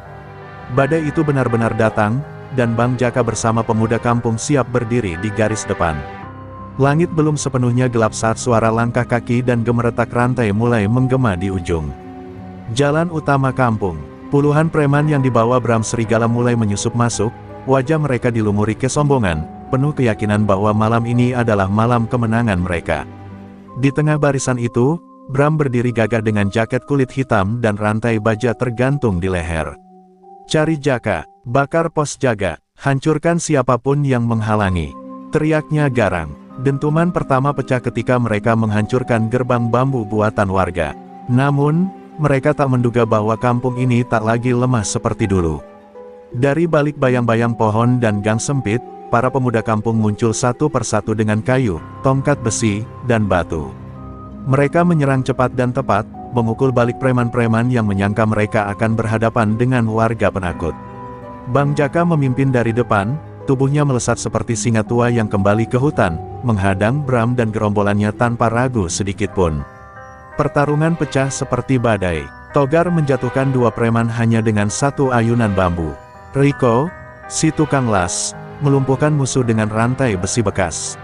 Badai itu benar-benar datang, dan Bang Jaka bersama pemuda kampung siap berdiri di garis depan. Langit belum sepenuhnya gelap saat suara langkah kaki dan gemeretak rantai mulai menggema di ujung jalan utama kampung. Puluhan preman yang dibawa Bram Serigala mulai menyusup masuk, wajah mereka dilumuri kesombongan, penuh keyakinan bahwa malam ini adalah malam kemenangan mereka. Di tengah barisan itu, Bram berdiri gagah dengan jaket kulit hitam dan rantai baja tergantung di leher. "Cari Jaka, bakar pos jaga, hancurkan siapapun yang menghalangi," teriaknya garang. Dentuman pertama pecah ketika mereka menghancurkan gerbang bambu buatan warga. Namun, mereka tak menduga bahwa kampung ini tak lagi lemah seperti dulu. Dari balik bayang-bayang pohon dan gang sempit, para pemuda kampung muncul satu persatu dengan kayu, tongkat besi, dan batu. Mereka menyerang cepat dan tepat, memukul balik preman-preman yang menyangka mereka akan berhadapan dengan warga penakut. Bang Jaka memimpin dari depan, tubuhnya melesat seperti singa tua yang kembali ke hutan, menghadang Bram dan gerombolannya tanpa ragu sedikitpun. Pertarungan pecah seperti badai. Togar menjatuhkan dua preman hanya dengan satu ayunan bambu. Riko, si tukang las, melumpuhkan musuh dengan rantai besi bekas.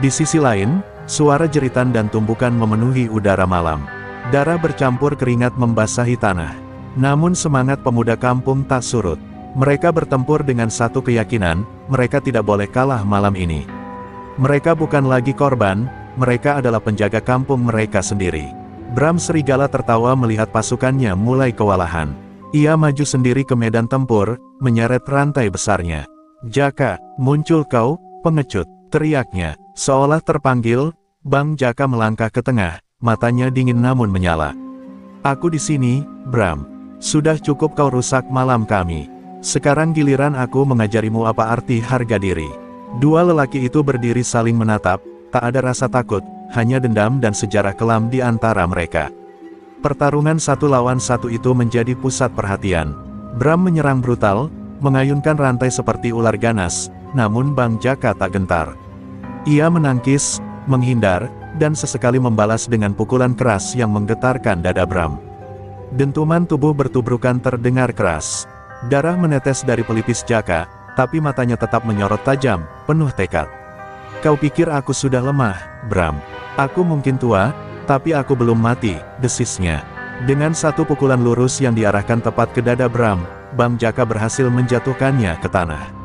Di sisi lain, suara jeritan dan tumbukan memenuhi udara malam. Darah bercampur keringat membasahi tanah. Namun semangat pemuda kampung tak surut. Mereka bertempur dengan satu keyakinan, mereka tidak boleh kalah malam ini. Mereka bukan lagi korban, mereka adalah penjaga kampung mereka sendiri. Bram Serigala tertawa melihat pasukannya mulai kewalahan. Ia maju sendiri ke medan tempur, menyeret rantai besarnya. "Jaka, muncul kau, pengecut!" teriaknya. Seolah terpanggil, Bang Jaka melangkah ke tengah, matanya dingin namun menyala. "Aku di sini, Bram. Sudah cukup kau rusak malam kami. Sekarang giliran aku mengajarimu apa arti harga diri." Dua lelaki itu berdiri saling menatap, tak ada rasa takut, hanya dendam dan sejarah kelam di antara mereka. Pertarungan satu lawan satu itu menjadi pusat perhatian. Bram menyerang brutal, mengayunkan rantai seperti ular ganas, namun Bang Jaka tak gentar. Ia menangkis, menghindar, dan sesekali membalas dengan pukulan keras yang menggetarkan dada Bram. Dentuman tubuh bertubrukan terdengar keras. Darah menetes dari pelipis Jaka, tapi matanya tetap menyorot tajam, penuh tekad. "Kau pikir aku sudah lemah, Bram? Aku mungkin tua, tapi aku belum mati," desisnya. Dengan satu pukulan lurus yang diarahkan tepat ke dada Bram, Bang Jaka berhasil menjatuhkannya ke tanah.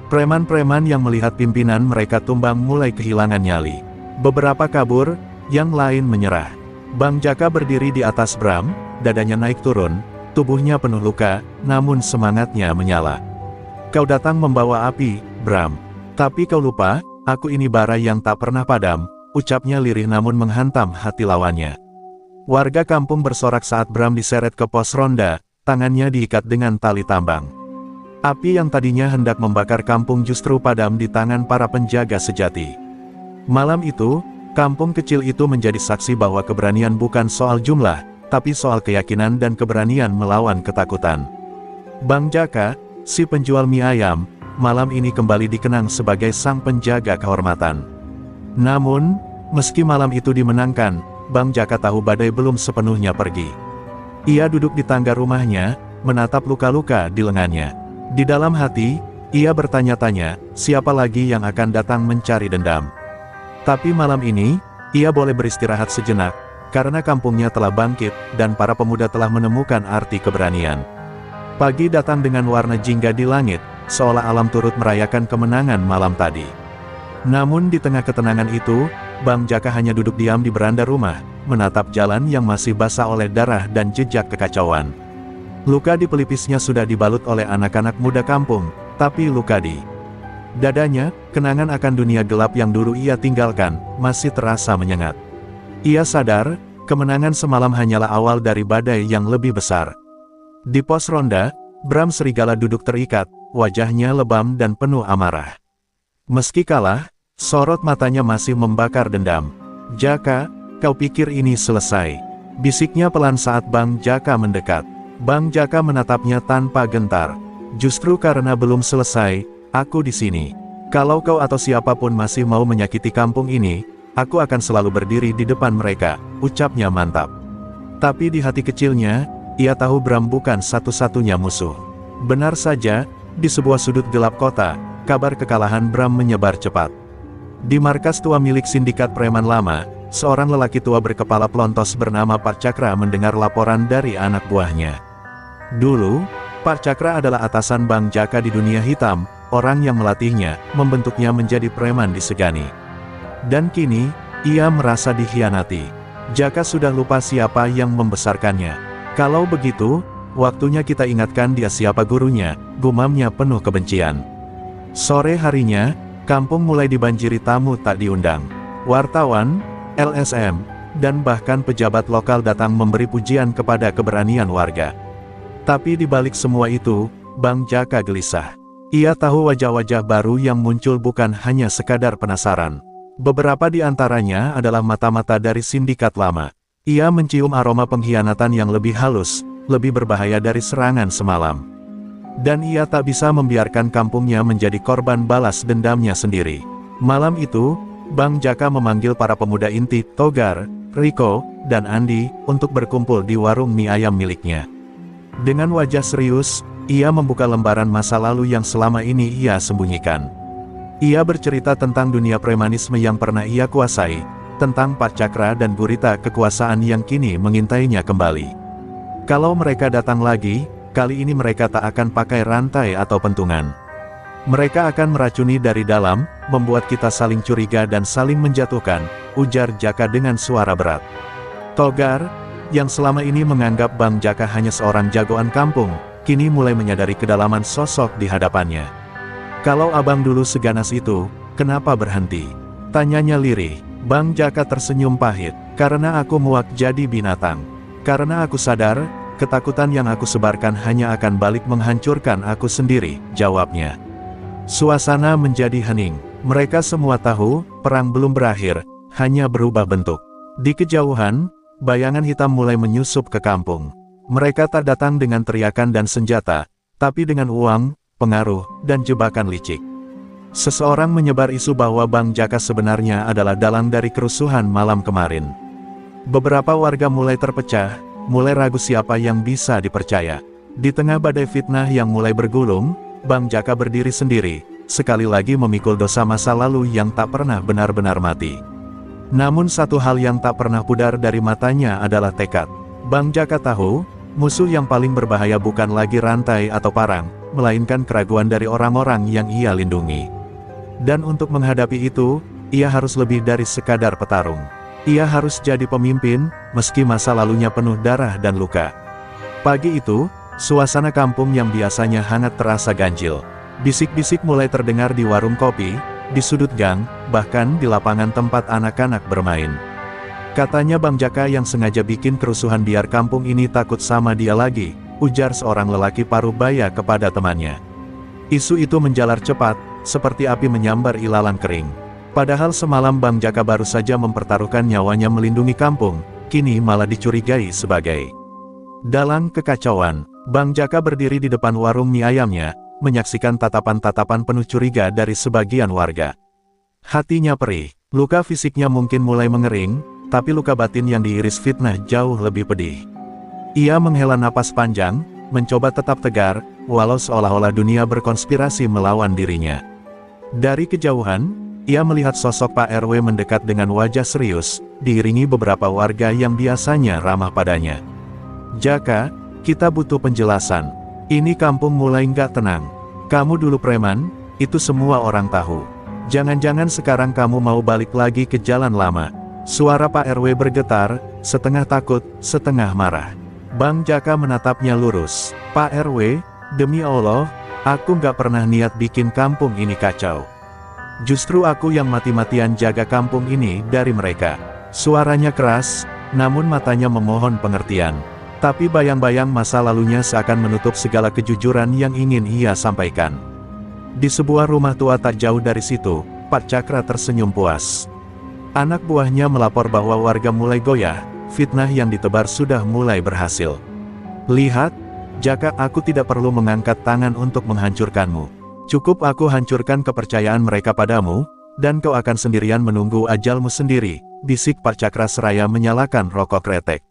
Preman-preman yang melihat pimpinan mereka tumbang mulai kehilangan nyali. Beberapa kabur, yang lain menyerah. Bang Jaka berdiri di atas Bram, dadanya naik turun, tubuhnya penuh luka, namun semangatnya menyala. "Kau datang membawa api, Bram. Tapi kau lupa, aku ini bara yang tak pernah padam," ucapnya lirih namun menghantam hati lawannya. Warga kampung bersorak saat Bram diseret ke pos ronda, tangannya diikat dengan tali tambang. Api yang tadinya hendak membakar kampung justru padam di tangan para penjaga sejati. Malam itu, kampung kecil itu menjadi saksi bahwa keberanian bukan soal jumlah, tapi soal keyakinan dan keberanian melawan ketakutan. Bang Jaka, si penjual mie ayam, malam ini kembali dikenang sebagai sang penjaga kehormatan. Namun, meski malam itu dimenangkan, Bang Jaka tahu badai belum sepenuhnya pergi. Ia duduk di tangga rumahnya, menatap luka-luka di lengannya. Di dalam hati, ia bertanya-tanya, siapa lagi yang akan datang mencari dendam. Tapi malam ini, ia boleh beristirahat sejenak, karena kampungnya telah bangkit, dan para pemuda telah menemukan arti keberanian. Pagi datang dengan warna jingga di langit, seolah alam turut merayakan kemenangan malam tadi. Namun di tengah ketenangan itu, Bang Jaka hanya duduk diam di beranda rumah, menatap jalan yang masih basah oleh darah dan jejak kekacauan. Luka di pelipisnya sudah dibalut oleh anak-anak muda kampung, tapi luka di dadanya, kenangan akan dunia gelap yang dulu ia tinggalkan, masih terasa menyengat. Ia sadar, kemenangan semalam hanyalah awal dari badai yang lebih besar. Di pos ronda, Bram Serigala duduk terikat, wajahnya lebam dan penuh amarah. Meski kalah, sorot matanya masih membakar dendam. "Jaka, kau pikir ini selesai?" bisiknya pelan saat Bang Jaka mendekat. Bang Jaka menatapnya tanpa gentar. "Justru karena belum selesai, aku di sini. Kalau kau atau siapapun masih mau menyakiti kampung ini, aku akan selalu berdiri di depan mereka," ucapnya mantap. Tapi di hati kecilnya, ia tahu Bram bukan satu-satunya musuh. Benar saja, di sebuah sudut gelap kota, kabar kekalahan Bram menyebar cepat. Di markas tua milik sindikat preman lama, seorang lelaki tua berkepala pelontos bernama Pak Cakra mendengar laporan dari anak buahnya. Dulu, Pak Cakra adalah atasan Bang Jaka di dunia hitam, orang yang melatihnya, membentuknya menjadi preman disegani. Dan kini, ia merasa dikhianati. Jaka sudah lupa siapa yang membesarkannya. "Kalau begitu, waktunya kita ingatkan dia siapa gurunya," gumamnya penuh kebencian. Sore harinya, kampung mulai dibanjiri tamu tak diundang. Wartawan, LSM, dan bahkan pejabat lokal datang memberi pujian kepada keberanian warga. Tapi di balik semua itu, Bang Jaka gelisah. Ia tahu wajah-wajah baru yang muncul bukan hanya sekadar penasaran. Beberapa di antaranya adalah mata-mata dari sindikat lama. Ia mencium aroma pengkhianatan yang lebih halus, lebih berbahaya dari serangan semalam. Dan ia tak bisa membiarkan kampungnya menjadi korban balas dendamnya sendiri. Malam itu, Bang Jaka memanggil para pemuda inti, Togar, Riko, dan Andi, untuk berkumpul di warung mie ayam miliknya. Dengan wajah serius, ia membuka lembaran masa lalu yang selama ini ia sembunyikan. Ia bercerita tentang dunia premanisme yang pernah ia kuasai, tentang Patcakra dan gurita kekuasaan yang kini mengintainya kembali. Kalau mereka datang lagi, kali ini mereka tak akan pakai rantai atau pentungan. Mereka akan meracuni dari dalam, membuat kita saling curiga dan saling menjatuhkan, ujar Jaka dengan suara berat. Togar, yang selama ini menganggap Bang Jaka hanya seorang jagoan kampung, kini mulai menyadari kedalaman sosok di hadapannya. Kalau abang dulu seganas itu, kenapa berhenti? Tanyanya lirih. Bang Jaka tersenyum pahit, karena aku muak jadi binatang. Karena aku sadar, ketakutan yang aku sebarkan hanya akan balik menghancurkan aku sendiri, jawabnya. Suasana menjadi hening. Mereka semua tahu, perang belum berakhir, hanya berubah bentuk. Di kejauhan, bayangan hitam mulai menyusup ke kampung. Mereka tak datang dengan teriakan dan senjata, tapi dengan uang, pengaruh, dan jebakan licik. Seseorang menyebar isu bahwa Bang Jaka sebenarnya adalah dalang dari kerusuhan malam kemarin. Beberapa warga mulai terpecah, mulai ragu siapa yang bisa dipercaya. Di tengah badai fitnah yang mulai bergulung, Bang Jaka berdiri sendiri, sekali lagi memikul dosa masa lalu yang tak pernah benar-benar mati. Namun satu hal yang tak pernah pudar dari matanya adalah tekad. Bang Jaka tahu, musuh yang paling berbahaya bukan lagi rantai atau parang, melainkan keraguan dari orang-orang yang ia lindungi. Dan untuk menghadapi itu, ia harus lebih dari sekadar petarung. Ia harus jadi pemimpin, meski masa lalunya penuh darah dan luka. Pagi itu, suasana kampung yang biasanya hangat terasa ganjil. Bisik-bisik mulai terdengar di warung kopi, di sudut gang, bahkan di lapangan tempat anak-anak bermain. Katanya Bang Jaka yang sengaja bikin kerusuhan biar kampung ini takut sama dia lagi, ujar seorang lelaki paruh baya kepada temannya. Isu itu menjalar cepat, seperti api menyambar ilalang kering. Padahal semalam Bang Jaka baru saja mempertaruhkan nyawanya melindungi kampung, kini malah dicurigai sebagai dalang kekacauan. Bang Jaka berdiri di depan warung mie ayamnya, menyaksikan tatapan-tatapan penuh curiga dari sebagian warga. Hatinya perih, luka fisiknya mungkin mulai mengering, tapi luka batin yang diiris fitnah jauh lebih pedih. Ia menghela napas panjang, mencoba tetap tegar, walau seolah-olah dunia berkonspirasi melawan dirinya. Dari kejauhan, ia melihat sosok Pak RW mendekat dengan wajah serius, diiringi beberapa warga yang biasanya ramah padanya. Jaka, kita butuh penjelasan. Ini kampung mulai nggak tenang. Kamu dulu preman, itu semua orang tahu. Jangan-jangan sekarang kamu mau balik lagi ke jalan lama. Suara Pak RW bergetar, setengah takut, setengah marah. Bang Jaka menatapnya lurus. Pak RW, demi Allah, aku nggak pernah niat bikin kampung ini kacau. Justru aku yang mati-matian jaga kampung ini dari mereka. Suaranya keras, namun matanya memohon pengertian. Tapi bayang-bayang masa lalunya seakan menutup segala kejujuran yang ingin ia sampaikan. Di sebuah rumah tua tak jauh dari situ, Patcakra tersenyum puas. Anak buahnya melapor bahwa warga mulai goyah, fitnah yang ditebar sudah mulai berhasil. Lihat, Jaka, aku tidak perlu mengangkat tangan untuk menghancurkanmu. Cukup aku hancurkan kepercayaan mereka padamu, dan kau akan sendirian menunggu ajalmu sendiri, bisik Patcakra seraya menyalakan rokok kretek.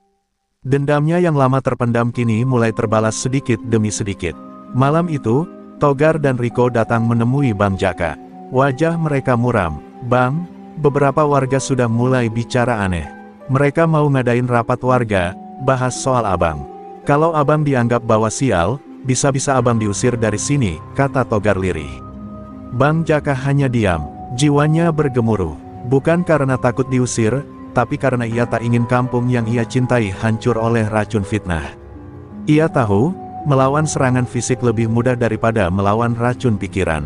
Dendamnya yang lama terpendam kini mulai terbalas sedikit demi sedikit. Malam itu, Togar dan Riko datang menemui Bang Jaka. Wajah mereka muram. Bang, beberapa warga sudah mulai bicara aneh. Mereka mau ngadain rapat warga, bahas soal abang. Kalau abang dianggap bawa sial, bisa-bisa abang diusir dari sini, kata Togar lirih. Bang Jaka hanya diam, jiwanya bergemuruh. Bukan karena takut diusir, tapi karena ia tak ingin kampung yang ia cintai hancur oleh racun fitnah. Ia tahu, melawan serangan fisik lebih mudah daripada melawan racun pikiran.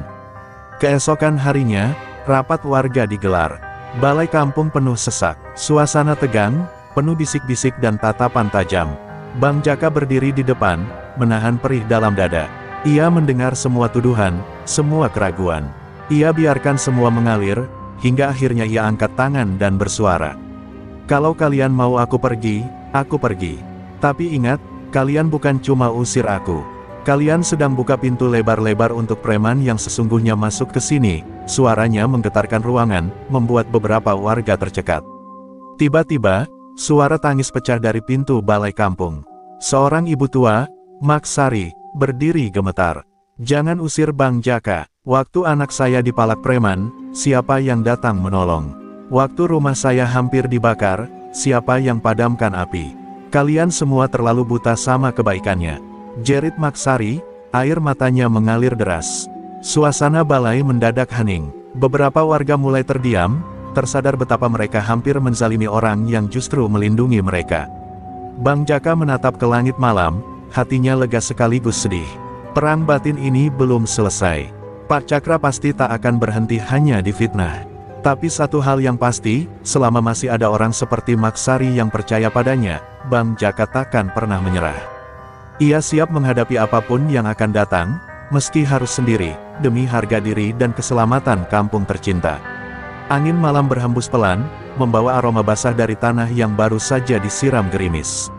Keesokan harinya, rapat warga digelar. Balai kampung penuh sesak, suasana tegang, penuh bisik-bisik dan tatapan tajam. Bang Jaka berdiri di depan, menahan perih dalam dada. Ia mendengar semua tuduhan, semua keraguan. Ia biarkan semua mengalir, hingga akhirnya ia angkat tangan dan bersuara. Kalau kalian mau aku pergi, aku pergi. Tapi ingat, kalian bukan cuma usir aku. Kalian sedang buka pintu lebar-lebar untuk preman yang sesungguhnya masuk ke sini." Suaranya menggetarkan ruangan, membuat beberapa warga tercekat. Tiba-tiba, suara tangis pecah dari pintu balai kampung. Seorang ibu tua, Maksari, berdiri gemetar. "Jangan usir Bang Jaka. Waktu anak saya dipalak preman, siapa yang datang menolong? Waktu rumah saya hampir dibakar, siapa yang padamkan api? Kalian semua terlalu buta sama kebaikannya." Jerit Maksari, air matanya mengalir deras. Suasana balai mendadak hening. Beberapa warga mulai terdiam, tersadar betapa mereka hampir menzalimi orang yang justru melindungi mereka. Bang Jaka menatap ke langit malam, hatinya lega sekaligus sedih. Perang batin ini belum selesai. Pak Cakra pasti tak akan berhenti hanya di fitnah. Tapi satu hal yang pasti, selama masih ada orang seperti Maksari yang percaya padanya, Bang Jaka takkan pernah menyerah. Ia siap menghadapi apapun yang akan datang, meski harus sendiri, demi harga diri dan keselamatan kampung tercinta. Angin malam berhembus pelan, membawa aroma basah dari tanah yang baru saja disiram gerimis.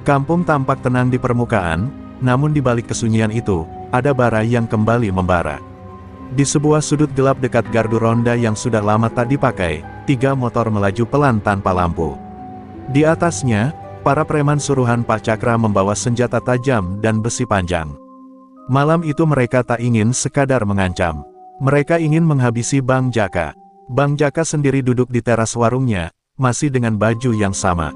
Kampung tampak tenang di permukaan, namun di balik kesunyian itu, ada bara yang kembali membara. Di sebuah sudut gelap dekat gardu ronda yang sudah lama tak dipakai, 3 motor melaju pelan tanpa lampu. Di atasnya, para preman suruhan Pak Cakra membawa senjata tajam dan besi panjang. Malam itu mereka tak ingin sekadar mengancam. Mereka ingin menghabisi Bang Jaka. Bang Jaka sendiri duduk di teras warungnya, masih dengan baju yang sama.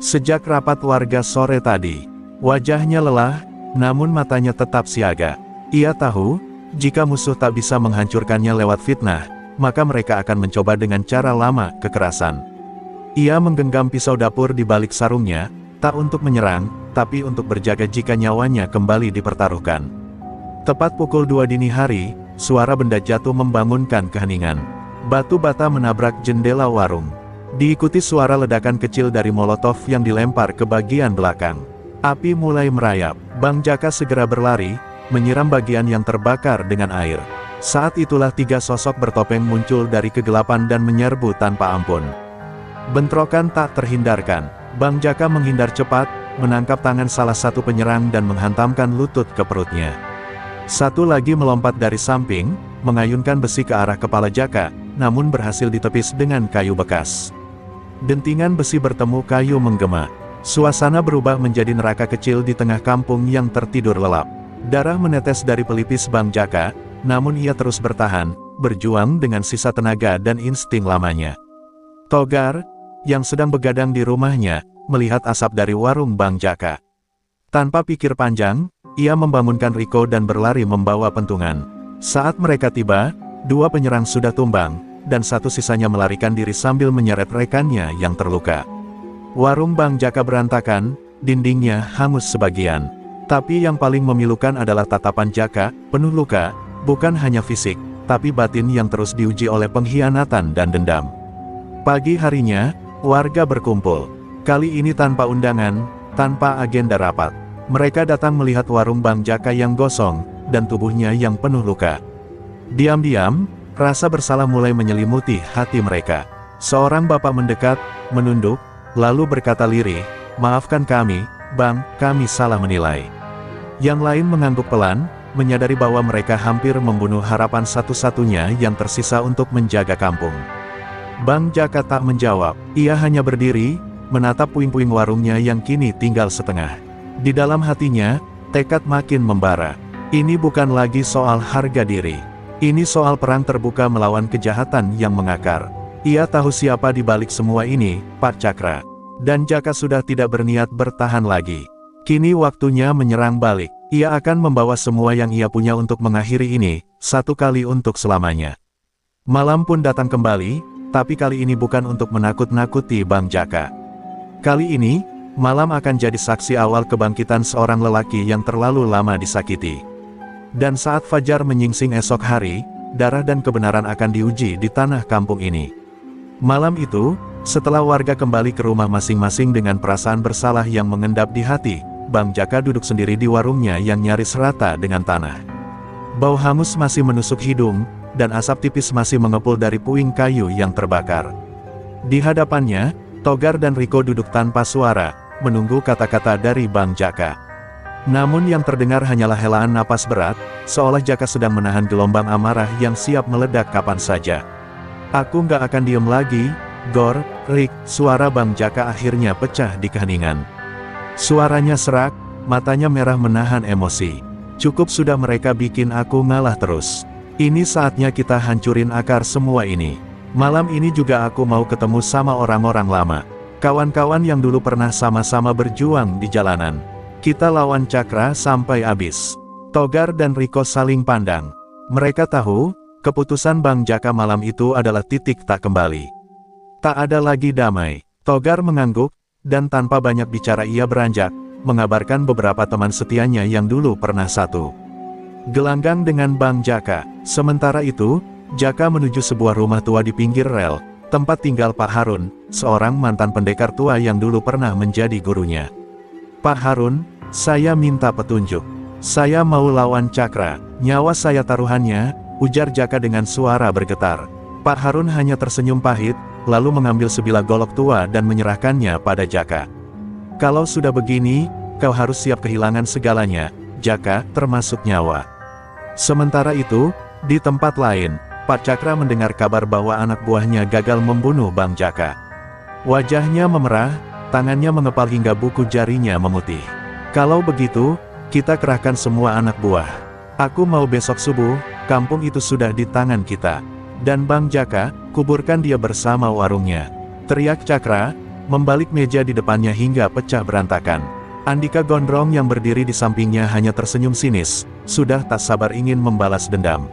Sejak rapat warga sore tadi, wajahnya lelah, namun matanya tetap siaga. Ia tahu, jika musuh tak bisa menghancurkannya lewat fitnah, maka mereka akan mencoba dengan cara lama, kekerasan. Ia menggenggam pisau dapur di balik sarungnya, tak untuk menyerang, tapi untuk berjaga jika nyawanya kembali dipertaruhkan. Tepat pukul 2 dini hari, suara benda jatuh membangunkan keheningan. Batu bata menabrak jendela warung. Diikuti suara ledakan kecil dari molotov yang dilempar ke bagian belakang. Api mulai merayap. Bang Jaka segera berlari, menyiram bagian yang terbakar dengan air. Saat itulah 3 sosok bertopeng muncul dari kegelapan dan menyerbu tanpa ampun. Bentrokan tak terhindarkan. Bang Jaka menghindar cepat, menangkap tangan salah satu penyerang dan menghantamkan lutut ke perutnya. Satu lagi melompat dari samping, mengayunkan besi ke arah kepala Jaka, namun berhasil ditepis dengan kayu bekas. Dentingan besi bertemu kayu menggema. Suasana berubah menjadi neraka kecil di tengah kampung yang tertidur lelap. Darah menetes dari pelipis Bang Jaka, namun ia terus bertahan, berjuang dengan sisa tenaga dan insting lamanya. Togar, yang sedang begadang di rumahnya, melihat asap dari warung Bang Jaka. Tanpa pikir panjang, ia membangunkan Riko dan berlari membawa pentungan. Saat mereka tiba, 2 penyerang sudah tumbang, dan satu sisanya melarikan diri sambil menyeret rekannya yang terluka. Warung Bang Jaka berantakan, dindingnya hangus sebagian. Tapi yang paling memilukan adalah tatapan Jaka, penuh luka, bukan hanya fisik, tapi batin yang terus diuji oleh pengkhianatan dan dendam. Pagi harinya, warga berkumpul. Kali ini tanpa undangan, tanpa agenda rapat. Mereka datang melihat warung Bang Jaka yang gosong, dan tubuhnya yang penuh luka. Diam-diam, rasa bersalah mulai menyelimuti hati mereka. Seorang bapak mendekat, menunduk, lalu berkata lirih, "Maafkan kami, Bang, kami salah menilai." Yang lain mengangguk pelan, menyadari bahwa mereka hampir membunuh harapan satu-satunya yang tersisa untuk menjaga kampung. Bang Jaka tak menjawab, ia hanya berdiri, menatap puing-puing warungnya yang kini tinggal setengah. Di dalam hatinya, tekad makin membara. Ini bukan lagi soal harga diri. Ini soal perang terbuka melawan kejahatan yang mengakar. Ia tahu siapa di balik semua ini, Pak Cakra. Dan Jaka sudah tidak berniat bertahan lagi. Kini waktunya menyerang balik. Ia akan membawa semua yang ia punya untuk mengakhiri ini, satu kali untuk selamanya. Malam pun datang kembali, tapi kali ini bukan untuk menakut-nakuti Bang Jaka. Kali ini, malam akan jadi saksi awal kebangkitan seorang lelaki yang terlalu lama disakiti. Dan saat fajar menyingsing esok hari, darah dan kebenaran akan diuji di tanah kampung ini. Malam itu, setelah warga kembali ke rumah masing-masing dengan perasaan bersalah yang mengendap di hati, Bang Jaka duduk sendiri di warungnya yang nyaris rata dengan tanah. Bau hangus masih menusuk hidung, dan asap tipis masih mengepul dari puing kayu yang terbakar. Di hadapannya, Togar dan Riko duduk tanpa suara, menunggu kata-kata dari Bang Jaka. Namun yang terdengar hanyalah helaan napas berat, seolah Jaka sedang menahan gelombang amarah yang siap meledak kapan saja. Aku nggak akan diem lagi, Gor, Rik, suara Bang Jaka akhirnya pecah di keheningan. Suaranya serak, matanya merah menahan emosi. Cukup sudah mereka bikin aku ngalah terus. Ini saatnya kita hancurin akar semua ini. Malam ini juga aku mau ketemu sama orang-orang lama. Kawan-kawan yang dulu pernah sama-sama berjuang di jalanan. Kita lawan Cakra sampai habis. Togar dan Riko saling pandang. Mereka tahu, keputusan Bang Jaka malam itu adalah titik tak kembali. Tak ada lagi damai. Togar mengangguk, dan tanpa banyak bicara ia beranjak, mengabarkan beberapa teman setianya yang dulu pernah satu gelanggang dengan Bang Jaka. Sementara itu, Jaka menuju sebuah rumah tua di pinggir rel, tempat tinggal Pak Harun, seorang mantan pendekar tua yang dulu pernah menjadi gurunya. Pak Harun, saya minta petunjuk. Saya mau lawan Cakra, nyawa saya taruhannya, ujar Jaka dengan suara bergetar. Pak Harun hanya tersenyum pahit, lalu mengambil sebilah golok tua dan menyerahkannya pada Jaka. Kalau sudah begini, kau harus siap kehilangan segalanya, Jaka, termasuk nyawa. Sementara itu, di tempat lain, Pak Cakra mendengar kabar bahwa anak buahnya gagal membunuh Bang Jaka. Wajahnya memerah, tangannya mengepal hingga buku jarinya memutih. Kalau begitu, kita kerahkan semua anak buah. Aku mau besok subuh, kampung itu sudah di tangan kita. Dan Bang Jaka, kuburkan dia bersama warungnya. Teriak Cakra, membalik meja di depannya hingga pecah berantakan. Andika Gondrong yang berdiri di sampingnya hanya tersenyum sinis, sudah tak sabar ingin membalas dendam.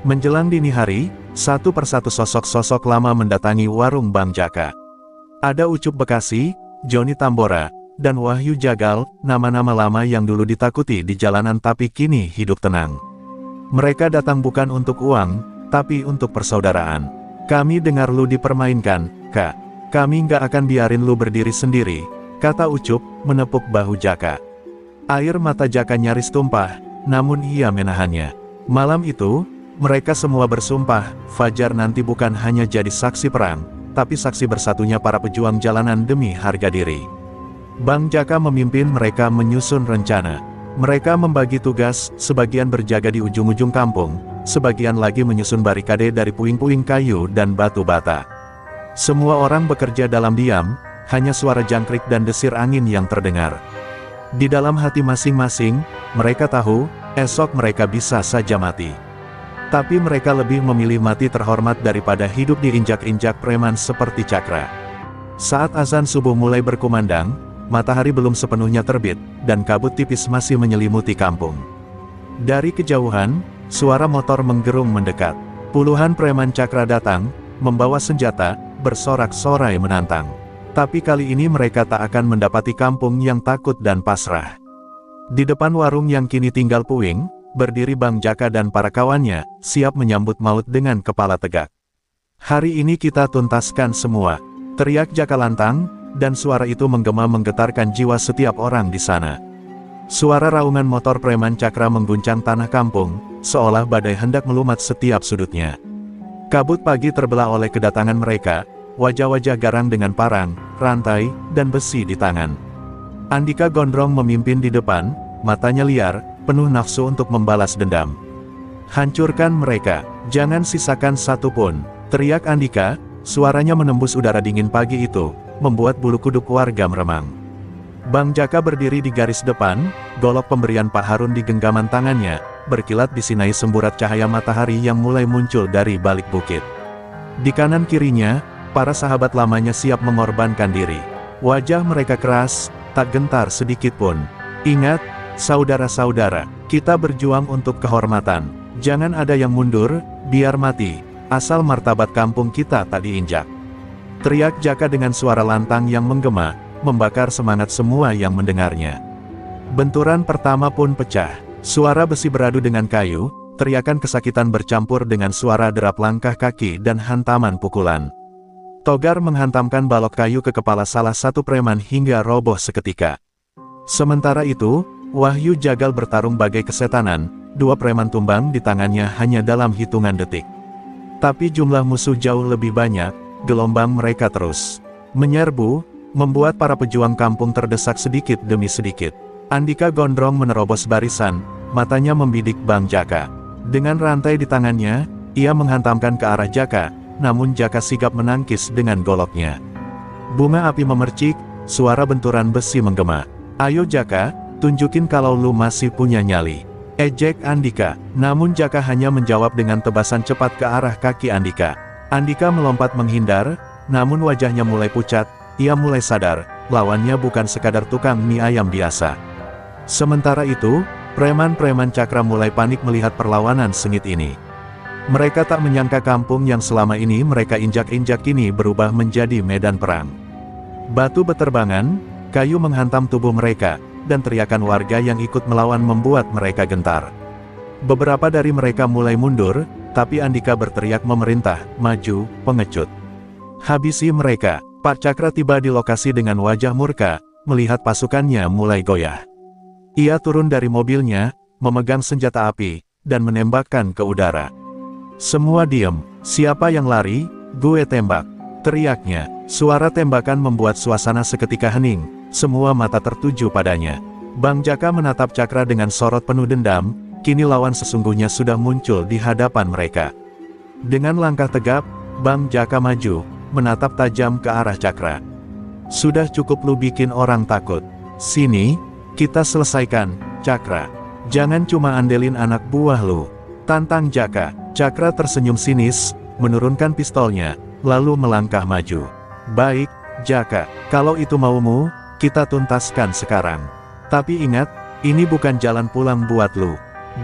Menjelang dini hari, satu persatu sosok-sosok lama mendatangi warung Bang Jaka. Ada Ucup Bekasi, Joni Tambora, dan Wahyu Jagal, nama-nama lama yang dulu ditakuti di jalanan tapi kini hidup tenang. Mereka datang bukan untuk uang, tapi untuk persaudaraan. Kami dengar lu dipermainkan, Kak. Kami nggak akan biarin lu berdiri sendiri, kata Ucup, menepuk bahu Jaka. Air mata Jaka nyaris tumpah, namun ia menahannya. Malam itu, mereka semua bersumpah, Fajar nanti bukan hanya jadi saksi perang, tapi saksi bersatunya para pejuang jalanan demi harga diri. Bang Jaka memimpin mereka menyusun rencana. Mereka membagi tugas, sebagian berjaga di ujung-ujung kampung, sebagian lagi menyusun barikade dari puing-puing kayu dan batu bata. Semua orang bekerja dalam diam, hanya suara jangkrik dan desir angin yang terdengar. Di dalam hati masing-masing, mereka tahu, esok mereka bisa saja mati. Tapi mereka lebih memilih mati terhormat daripada hidup diinjak-injak preman seperti Cakra. Saat azan subuh mulai berkumandang, matahari belum sepenuhnya terbit, dan kabut tipis masih menyelimuti kampung. Dari kejauhan, suara motor menggerung mendekat. Puluhan preman Cakra datang, membawa senjata, bersorak-sorai menantang. Tapi kali ini mereka tak akan mendapati kampung yang takut dan pasrah. Di depan warung yang kini tinggal puing, berdiri Bang Jaka dan para kawannya, siap menyambut maut dengan kepala tegak. Hari ini kita tuntaskan semua, teriak Jaka lantang, dan suara itu menggema menggetarkan jiwa setiap orang di sana. Suara raungan motor preman Cakra mengguncang tanah kampung, seolah badai hendak melumat setiap sudutnya. Kabut pagi terbelah oleh kedatangan mereka, wajah-wajah garang dengan parang, rantai, dan besi di tangan. Andika Gondrong memimpin di depan, matanya liar, penuh nafsu untuk membalas dendam. Hancurkan mereka, jangan sisakan satu pun, teriak Andika, suaranya menembus udara dingin pagi itu, membuat bulu kuduk warga meremang. Bang Jaka berdiri di garis depan, golok pemberian Pak Harun di genggaman tangannya, berkilat disinai semburat cahaya matahari yang mulai muncul dari balik bukit. Di kanan kirinya, para sahabat lamanya siap mengorbankan diri. Wajah mereka keras, tak gentar sedikit pun. Ingat, saudara-saudara, kita berjuang untuk kehormatan. Jangan ada yang mundur, biar mati, asal martabat kampung kita tak diinjak. Teriak Jaka dengan suara lantang yang menggema, membakar semangat semua yang mendengarnya. Benturan pertama pun pecah. Suara besi beradu dengan kayu, teriakan kesakitan bercampur dengan suara derap langkah kaki dan hantaman pukulan. Togar menghantamkan balok kayu ke kepala salah satu preman hingga roboh seketika. Sementara itu, Wahyu Jagal bertarung bagai kesetanan, dua preman tumbang di tangannya hanya dalam hitungan detik. Tapi jumlah musuh jauh lebih banyak, gelombang mereka terus menyerbu, membuat para pejuang kampung terdesak sedikit demi sedikit. Andika gondrong menerobos barisan, matanya membidik Bang Jaka. Dengan rantai di tangannya, ia menghantamkan ke arah Jaka, namun Jaka sigap menangkis dengan goloknya. Bunga api memercik, suara benturan besi menggema. "Ayo Jaka, tunjukin kalau lu masih punya nyali," ejek Andika. Namun Jaka hanya menjawab dengan tebasan cepat ke arah kaki Andika. Andika melompat menghindar, namun wajahnya mulai pucat. Ia mulai sadar, lawannya bukan sekadar tukang mie ayam biasa. Sementara itu, preman-preman Cakra mulai panik melihat perlawanan sengit ini. Mereka tak menyangka kampung yang selama ini mereka injak-injak kini berubah menjadi medan perang. Batu beterbangan, kayu menghantam tubuh mereka, dan teriakan warga yang ikut melawan membuat mereka gentar. Beberapa dari mereka mulai mundur, tapi Andika berteriak memerintah, "Maju, pengecut. Habisi mereka." Pak Cakra tiba di lokasi dengan wajah murka, melihat pasukannya mulai goyah. Ia turun dari mobilnya, memegang senjata api, dan menembakkan ke udara. "Semua diam, siapa yang lari, gue tembak," teriaknya. Suara tembakan membuat suasana seketika hening, semua mata tertuju padanya. Bang Jaka menatap Cakra dengan sorot penuh dendam, kini lawan sesungguhnya sudah muncul di hadapan mereka. Dengan langkah tegap, Bang Jaka maju, menatap tajam ke arah Cakra. "Sudah cukup lu bikin orang takut. Sini, kita selesaikan, Cakra. Jangan cuma andelin anak buah lu," tantang Jaka. Cakra tersenyum sinis, menurunkan pistolnya, lalu melangkah maju. "Baik, Jaka, kalau itu maumu, kita tuntaskan sekarang. Tapi ingat, ini bukan jalan pulang buat lu,"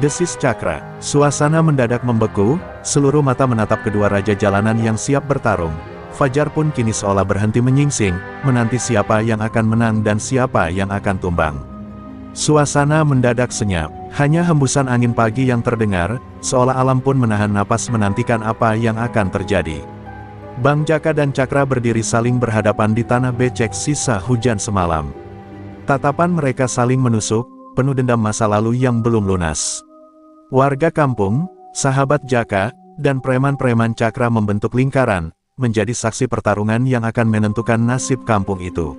desis Cakra. Suasana mendadak membeku, seluruh mata menatap kedua raja jalanan yang siap bertarung. Fajar pun kini seolah berhenti menyingsing, menanti siapa yang akan menang dan siapa yang akan tumbang. Suasana mendadak senyap, hanya hembusan angin pagi yang terdengar, seolah alam pun menahan napas menantikan apa yang akan terjadi. Bang Jaka dan Cakra berdiri saling berhadapan di tanah becek sisa hujan semalam. Tatapan mereka saling menusuk, penuh dendam masa lalu yang belum lunas. Warga kampung, sahabat Jaka, dan preman-preman Cakra membentuk lingkaran, menjadi saksi pertarungan yang akan menentukan nasib kampung itu.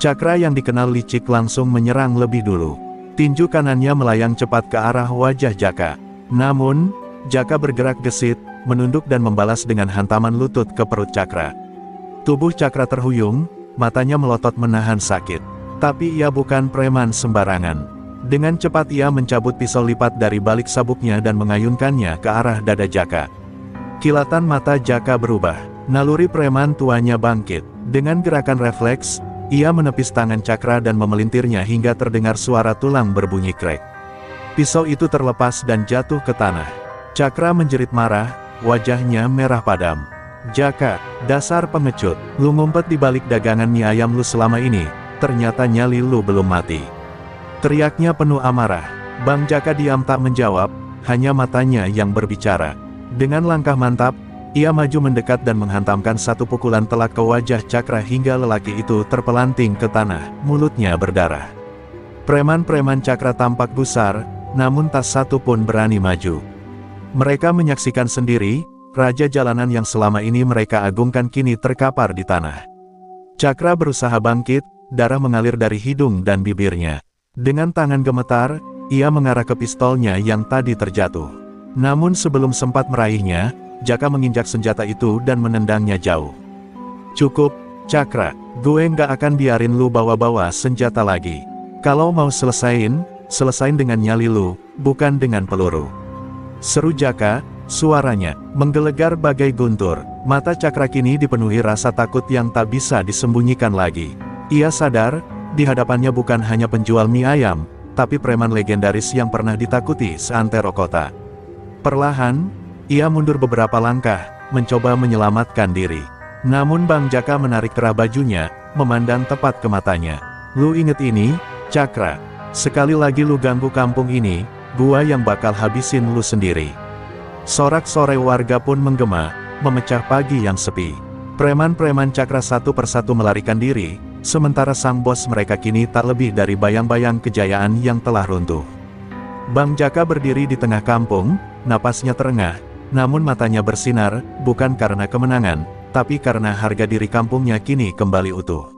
Cakra yang dikenal licik langsung menyerang lebih dulu. Tinju kanannya melayang cepat ke arah wajah Jaka. Namun, Jaka bergerak gesit, menunduk dan membalas dengan hantaman lutut ke perut Cakra. Tubuh Cakra terhuyung, matanya melotot menahan sakit. Tapi ia bukan preman sembarangan. Dengan cepat ia mencabut pisau lipat dari balik sabuknya dan mengayunkannya ke arah dada Jaka. Kilatan mata Jaka berubah. Naluri preman tuanya bangkit. Dengan gerakan refleks, ia menepis tangan Cakra dan memelintirnya hingga terdengar suara tulang berbunyi krek. Pisau itu terlepas dan jatuh ke tanah. Cakra menjerit marah, wajahnya merah padam. "Jaka, dasar pengecut, lu ngumpet di balik dagangan mie ayam lu selama ini, ternyata nyali lu belum mati," teriaknya penuh amarah. Bang Jaka diam tak menjawab, hanya matanya yang berbicara. Dengan langkah mantap, ia maju mendekat dan menghantamkan satu pukulan telak ke wajah Cakra hingga lelaki itu terpelanting ke tanah, mulutnya berdarah. Preman-preman Cakra tampak gusar, namun tak satu pun berani maju. Mereka menyaksikan sendiri, raja jalanan yang selama ini mereka agungkan kini terkapar di tanah. Cakra berusaha bangkit, darah mengalir dari hidung dan bibirnya. Dengan tangan gemetar, ia mengarah ke pistolnya yang tadi terjatuh. Namun sebelum sempat meraihnya, Jaka menginjak senjata itu dan menendangnya jauh. "Cukup, Cakra, gue nggak akan biarin lu bawa-bawa senjata lagi. Kalau mau selesain dengan nyali lu, bukan dengan peluru," seru Jaka, suaranya menggelegar bagai guntur. Mata Cakra kini dipenuhi rasa takut yang tak bisa disembunyikan lagi. Ia sadar, di hadapannya bukan hanya penjual mie ayam, tapi preman legendaris yang pernah ditakuti seantero kota. Perlahan, ia mundur beberapa langkah, mencoba menyelamatkan diri. Namun Bang Jaka menarik kerah bajunya, memandang tepat ke matanya. "Lu inget ini, Cakra? Sekali lagi lu ganggu kampung ini, gua yang bakal habisin lu sendiri." Sorak-sorai warga pun menggema, memecah pagi yang sepi. Preman-preman Cakra satu persatu melarikan diri, sementara sang bos mereka kini tak lebih dari bayang-bayang kejayaan yang telah runtuh. Bang Jaka berdiri di tengah kampung, napasnya terengah, namun matanya bersinar, bukan karena kemenangan, tapi karena harga diri kampungnya kini kembali utuh.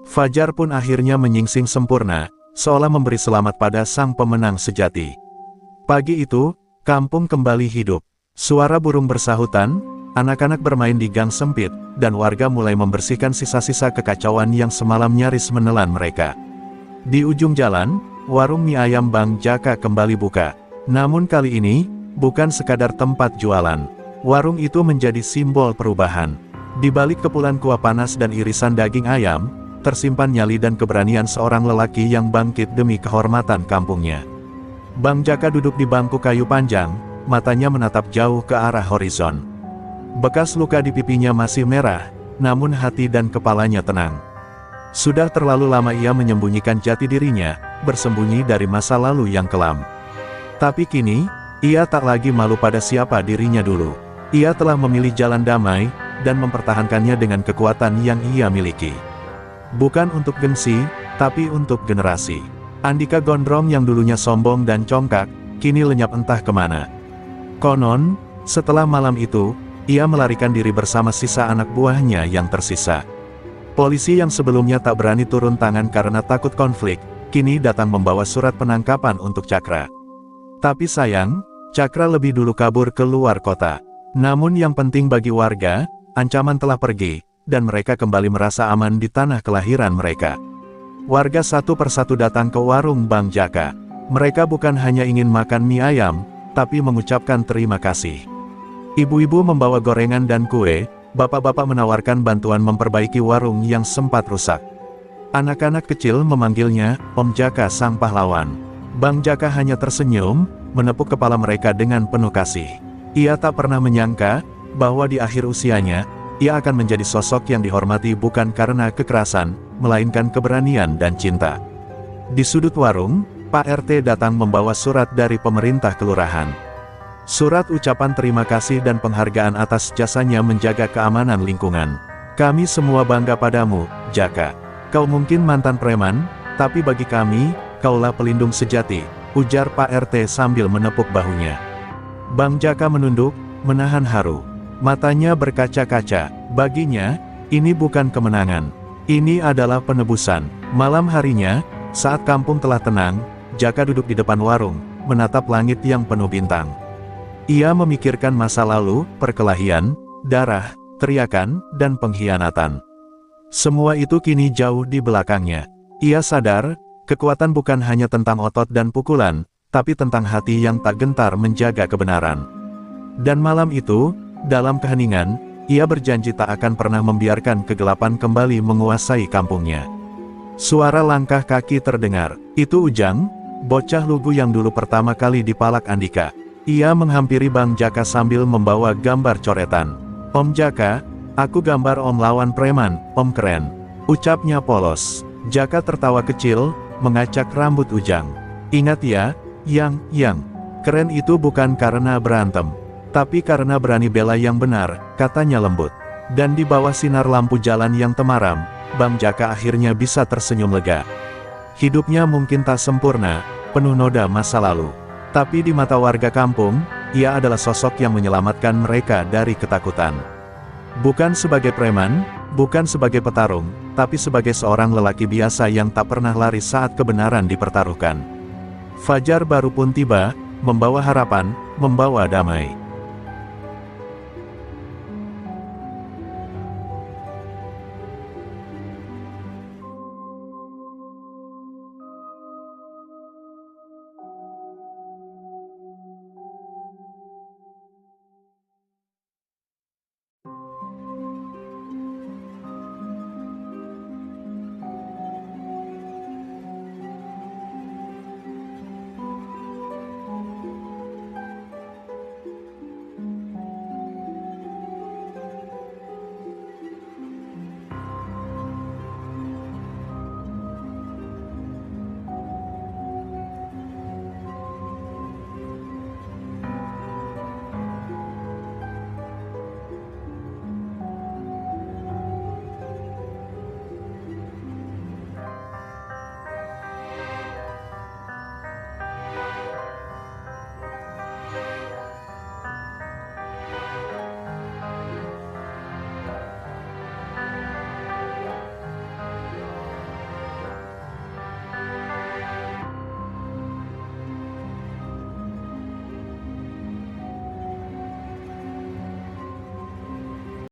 Fajar pun akhirnya menyingsing sempurna, seolah memberi selamat pada sang pemenang sejati. Pagi itu, kampung kembali hidup. Suara burung bersahutan, anak-anak bermain di gang sempit, dan warga mulai membersihkan sisa-sisa kekacauan yang semalam nyaris menelan mereka. Di ujung jalan, warung mie ayam Bang Jaka kembali buka. Namun kali ini, bukan sekadar tempat jualan. Warung itu menjadi simbol perubahan. Di balik kepulan kuah panas dan irisan daging ayam, tersimpan nyali dan keberanian seorang lelaki yang bangkit demi kehormatan kampungnya. Bang Jaka duduk di bangku kayu panjang, matanya menatap jauh ke arah horizon. Bekas luka di pipinya masih merah, namun hati dan kepalanya tenang. Sudah terlalu lama ia menyembunyikan jati dirinya, bersembunyi dari masa lalu yang kelam. Tapi kini, ia tak lagi malu pada siapa dirinya dulu. Ia telah memilih jalan damai, dan mempertahankannya dengan kekuatan yang ia miliki. Bukan untuk gengsi, tapi untuk generasi. Andika Gondrong yang dulunya sombong dan congkak, kini lenyap entah kemana. Konon, setelah malam itu, ia melarikan diri bersama sisa anak buahnya yang tersisa. Polisi yang sebelumnya tak berani turun tangan karena takut konflik, kini datang membawa surat penangkapan untuk Cakra. Tapi sayang, Cakra lebih dulu kabur ke luar kota. Namun yang penting bagi warga, ancaman telah pergi, dan mereka kembali merasa aman di tanah kelahiran mereka. Warga satu persatu datang ke warung Bang Jaka. Mereka bukan hanya ingin makan mie ayam, tapi mengucapkan terima kasih. Ibu-ibu membawa gorengan dan kue, bapak-bapak menawarkan bantuan memperbaiki warung yang sempat rusak. Anak-anak kecil memanggilnya Om Jaka sang pahlawan. Bang Jaka hanya tersenyum, menepuk kepala mereka dengan penuh kasih. Ia tak pernah menyangka, bahwa di akhir usianya, ia akan menjadi sosok yang dihormati bukan karena kekerasan, melainkan keberanian dan cinta. Di sudut warung, Pak RT datang membawa surat dari pemerintah kelurahan. Surat ucapan terima kasih dan penghargaan atas jasanya menjaga keamanan lingkungan. Kami semua bangga padamu, Jaka. Kau mungkin mantan preman, tapi bagi kami, kaulah pelindung sejati, ujar Pak RT sambil menepuk bahunya. Bang Jaka menunduk, menahan haru. Matanya berkaca-kaca. Baginya, ini bukan kemenangan. Ini adalah penebusan. Malam harinya, saat kampung telah tenang, Jaka duduk di depan warung, menatap langit yang penuh bintang. Ia memikirkan masa lalu, perkelahian, darah, teriakan, dan pengkhianatan. Semua itu kini jauh di belakangnya. Ia sadar, kekuatan bukan hanya tentang otot dan pukulan, tapi tentang hati yang tak gentar menjaga kebenaran. Dan malam itu, dalam keheningan, ia berjanji tak akan pernah membiarkan kegelapan kembali menguasai kampungnya. Suara langkah kaki terdengar. Itu Ujang, bocah lugu yang dulu pertama kali dipalak Andika. Ia menghampiri Bang Jaka sambil membawa gambar coretan. Om Jaka, aku gambar Om lawan preman, Om keren, ucapnya polos. Jaka tertawa kecil, mengacak rambut Ujang. Ingat ya, yang keren itu bukan karena berantem, tapi karena berani bela yang benar, katanya lembut. Dan di bawah sinar lampu jalan yang temaram, Bang Jaka akhirnya bisa tersenyum lega. Hidupnya mungkin tak sempurna, penuh noda masa lalu. Tapi di mata warga kampung, ia adalah sosok yang menyelamatkan mereka dari ketakutan. Bukan sebagai preman, bukan sebagai petarung, tapi sebagai seorang lelaki biasa yang tak pernah lari saat kebenaran dipertaruhkan. Fajar baru pun tiba, membawa harapan, membawa damai.